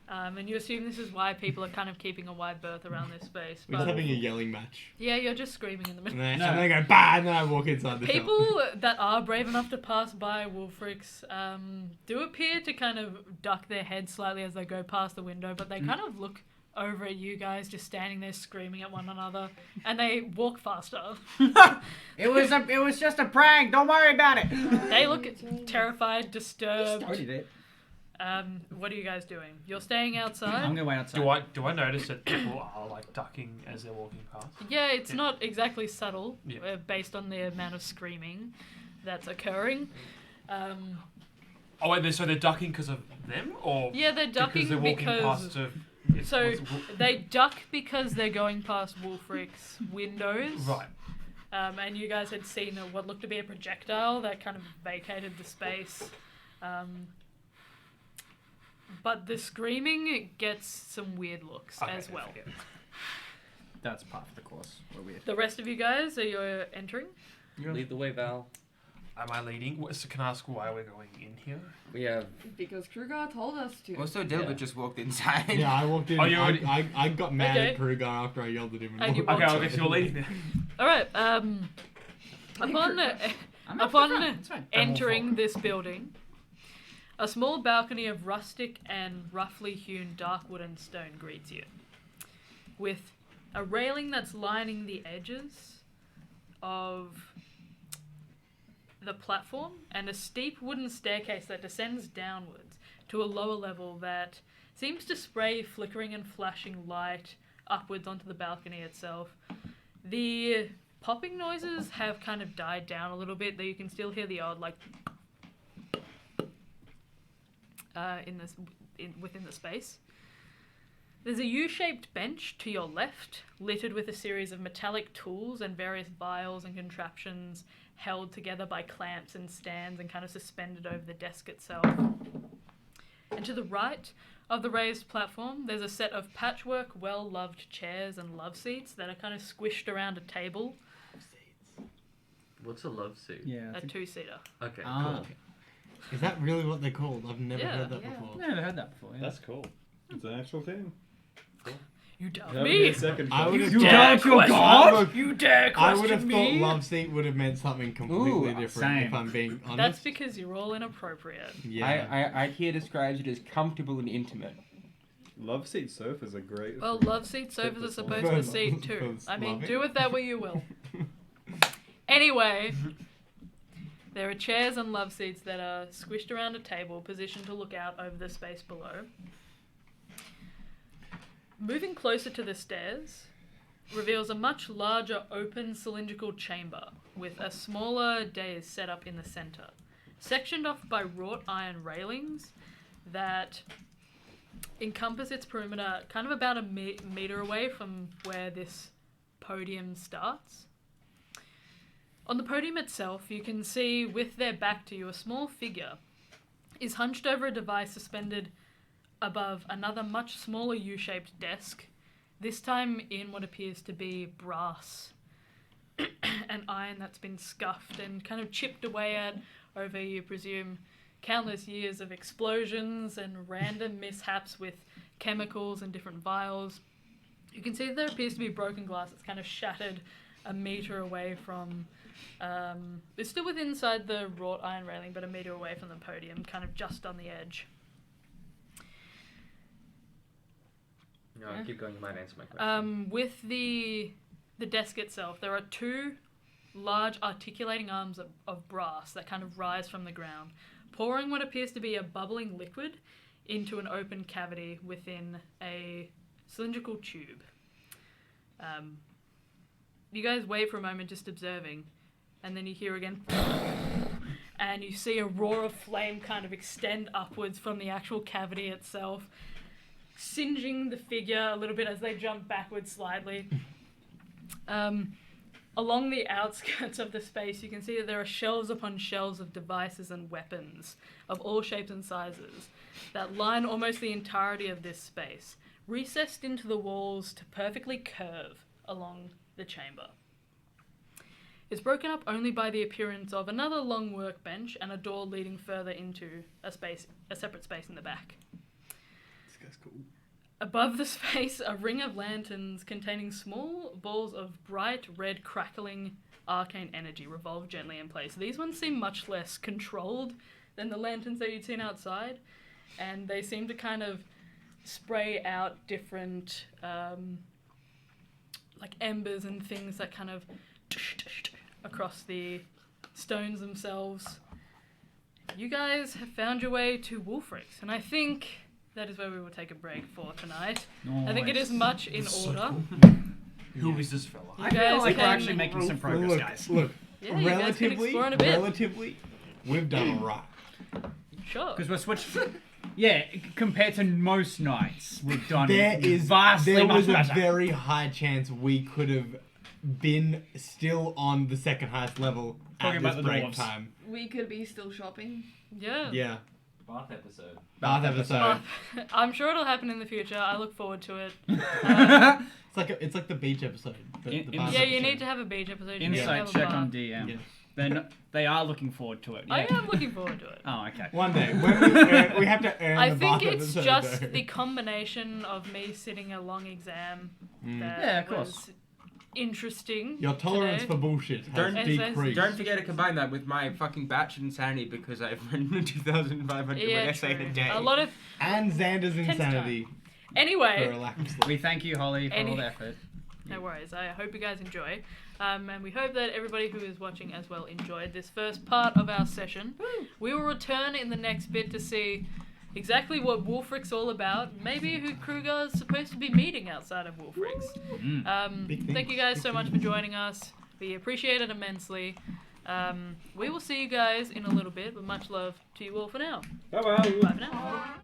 and you assume this is why people are kind of keeping a wide berth around this space. We're But just having a yelling match. yeah, you're just screaming in the middle. And then I go, bah, and then I walk inside the shop. People that are brave enough to pass by Wulfric's do appear to kind of duck their heads slightly as they go past the window, but they kind of look over at you guys just standing there screaming at one another, and they walk faster. It was just a prank. Don't worry about it. They look terrified, disturbed. Started it. What are you guys doing? You're staying I'm outside? gonna wait outside. Do I notice that people are like ducking as they're walking past? Yeah, it's not exactly subtle, Yeah. based on the amount of screaming that's occurring. Oh wait, so they're ducking because of them, or Yeah, they're ducking because they're walking because... past? So they duck because they're going past Wulfric's windows. Right. And you guys had seen what looked to be a projectile that kind of vacated the space. But the screaming gets some weird looks as well. Yeah. That's part of the course. We're weird. The rest of you guys, are you entering? Lead the way, Val. Am I leading? So can I ask why we're going in here? We have. Because Kruger told us to. Also, Dilbert Yeah. just walked inside. Yeah, I walked in. Oh, you already- I got mad Okay. at Kruger after I yelled at him. And you Okay, walked I guess you're leading then. All right. Upon I'm upon fine. It's fine. entering this building, a small balcony of rustic and roughly hewn dark wood and stone greets you, with a railing that's lining the edges of the platform and a steep wooden staircase that descends downwards. to a lower level that seems to spray flickering and flashing light upwards onto the balcony itself. The popping noises have kind of died down a little bit, though you can still hear the odd, like, within the space. There's a U-shaped bench to your left, littered with a series of metallic tools and various vials and contraptions held together by clamps and stands and kind of suspended over the desk itself. And to the right of the raised platform, there's a set of patchwork, well-loved chairs and love seats that are kind of squished around a table. What's a love seat? Yeah. A two-seater. Okay, Ah. cool. Is that really what they're called? I've never Yeah, heard that yeah. before. Never heard that before. Yeah. That's cool. It's an actual thing. You doubt That would me? be a second I choice. would have You thought, doubt your God? You dare I question would have me? thought love seat would have meant something completely Ooh, different. same. If I'm being honest. That's because you're all inappropriate. Yeah. I here describes it as comfortable and intimate. Love seat sofas are great. Well, for- love seat sofas are supposed For to seat love- too. for I mean, loving. do with that what you will. Anyway, there are chairs and love seats that are squished around a table, positioned to look out over the space below. Moving closer to the stairs reveals a much larger open cylindrical chamber with a smaller dais set up in the center, sectioned off by wrought iron railings that encompass its perimeter kind of about a meter away from where this podium starts. On the podium itself, you can see with their back to you, a small figure is hunched over a device suspended above another much smaller U-shaped desk, this time in what appears to be brass and iron that's been scuffed and kind of chipped away at over, you presume, countless years of explosions and random mishaps with chemicals and different vials. You can see that there appears to be broken glass that's kind of shattered a meter away from... it's still within inside the wrought iron railing, but a meter away from the podium, kind of just on the edge. No, keep going. You might answer my question. With the desk itself, there are two large articulating arms of brass that kind of rise from the ground, pouring what appears to be a bubbling liquid into an open cavity within a cylindrical tube. You guys wait for a moment just observing, and then you hear again, and you see a roar of flame kind of extend upwards from the actual cavity itself, singeing the figure a little bit as they jump backwards slightly. Along the outskirts of the space, you can see that there are shelves upon shelves of devices and weapons of all shapes and sizes that line almost the entirety of this space, recessed into the walls to perfectly curve along the chamber. It's broken up only by the appearance of another long workbench and a door leading further into a separate space in the back. This guy's cool. Above the space, a ring of lanterns containing small balls of bright red crackling arcane energy revolve gently in place. These ones seem much less controlled than the lanterns that you'd seen outside, and they seem to kind of spray out different like embers and things that kind of across the stones themselves. You guys have found your way to Wolfrix, and I think that is where we will take a break for tonight. I think it is much in order. Who is this fella? I feel like we're can- actually making some progress, guys. Look, Yeah, you guys can explore in a bit. relatively, we've done alright. Sure. Because we're switching. Yeah, compared to most nights, we've done There vastly was much a better. very high chance we could have been still on the second highest level Talking at about this the break dwarves. time. We could be still shopping. Yeah. Yeah. Bath episode. Bath episode. I'm sure it'll happen in the future. I look forward to it. It's like the beach episode. The In- bath Yeah, you episode. need to have a beach episode. You need to Insight have a check bar. on DM. Yeah. They are looking forward to it. I Yeah. am looking forward to it. Oh, okay. One day. When we have to earn I the think bath it's episode, just though. the combination of me sitting a long exam that Yeah, of course. was interesting. Your tolerance today. for bullshit has Don't- decreased. Don't forget to combine that with my fucking batch insanity because I've written 2,500 Yeah, word essay true. a day. A lot of And Xander's Tense insanity for anyway. a lack of sleep. We thank you, Holly, for all the effort. No worries. I hope you guys enjoy. And we hope that everybody who is watching as well enjoyed this first part of our session. We will return in the next bit to see exactly what Wolfric's all about, maybe who Kruger's supposed to be meeting outside of Wolfric's. Thank you guys so much for joining us. We appreciate it immensely. We will see you guys in a little bit, but much love to you all for now. Bye-bye. Bye for now.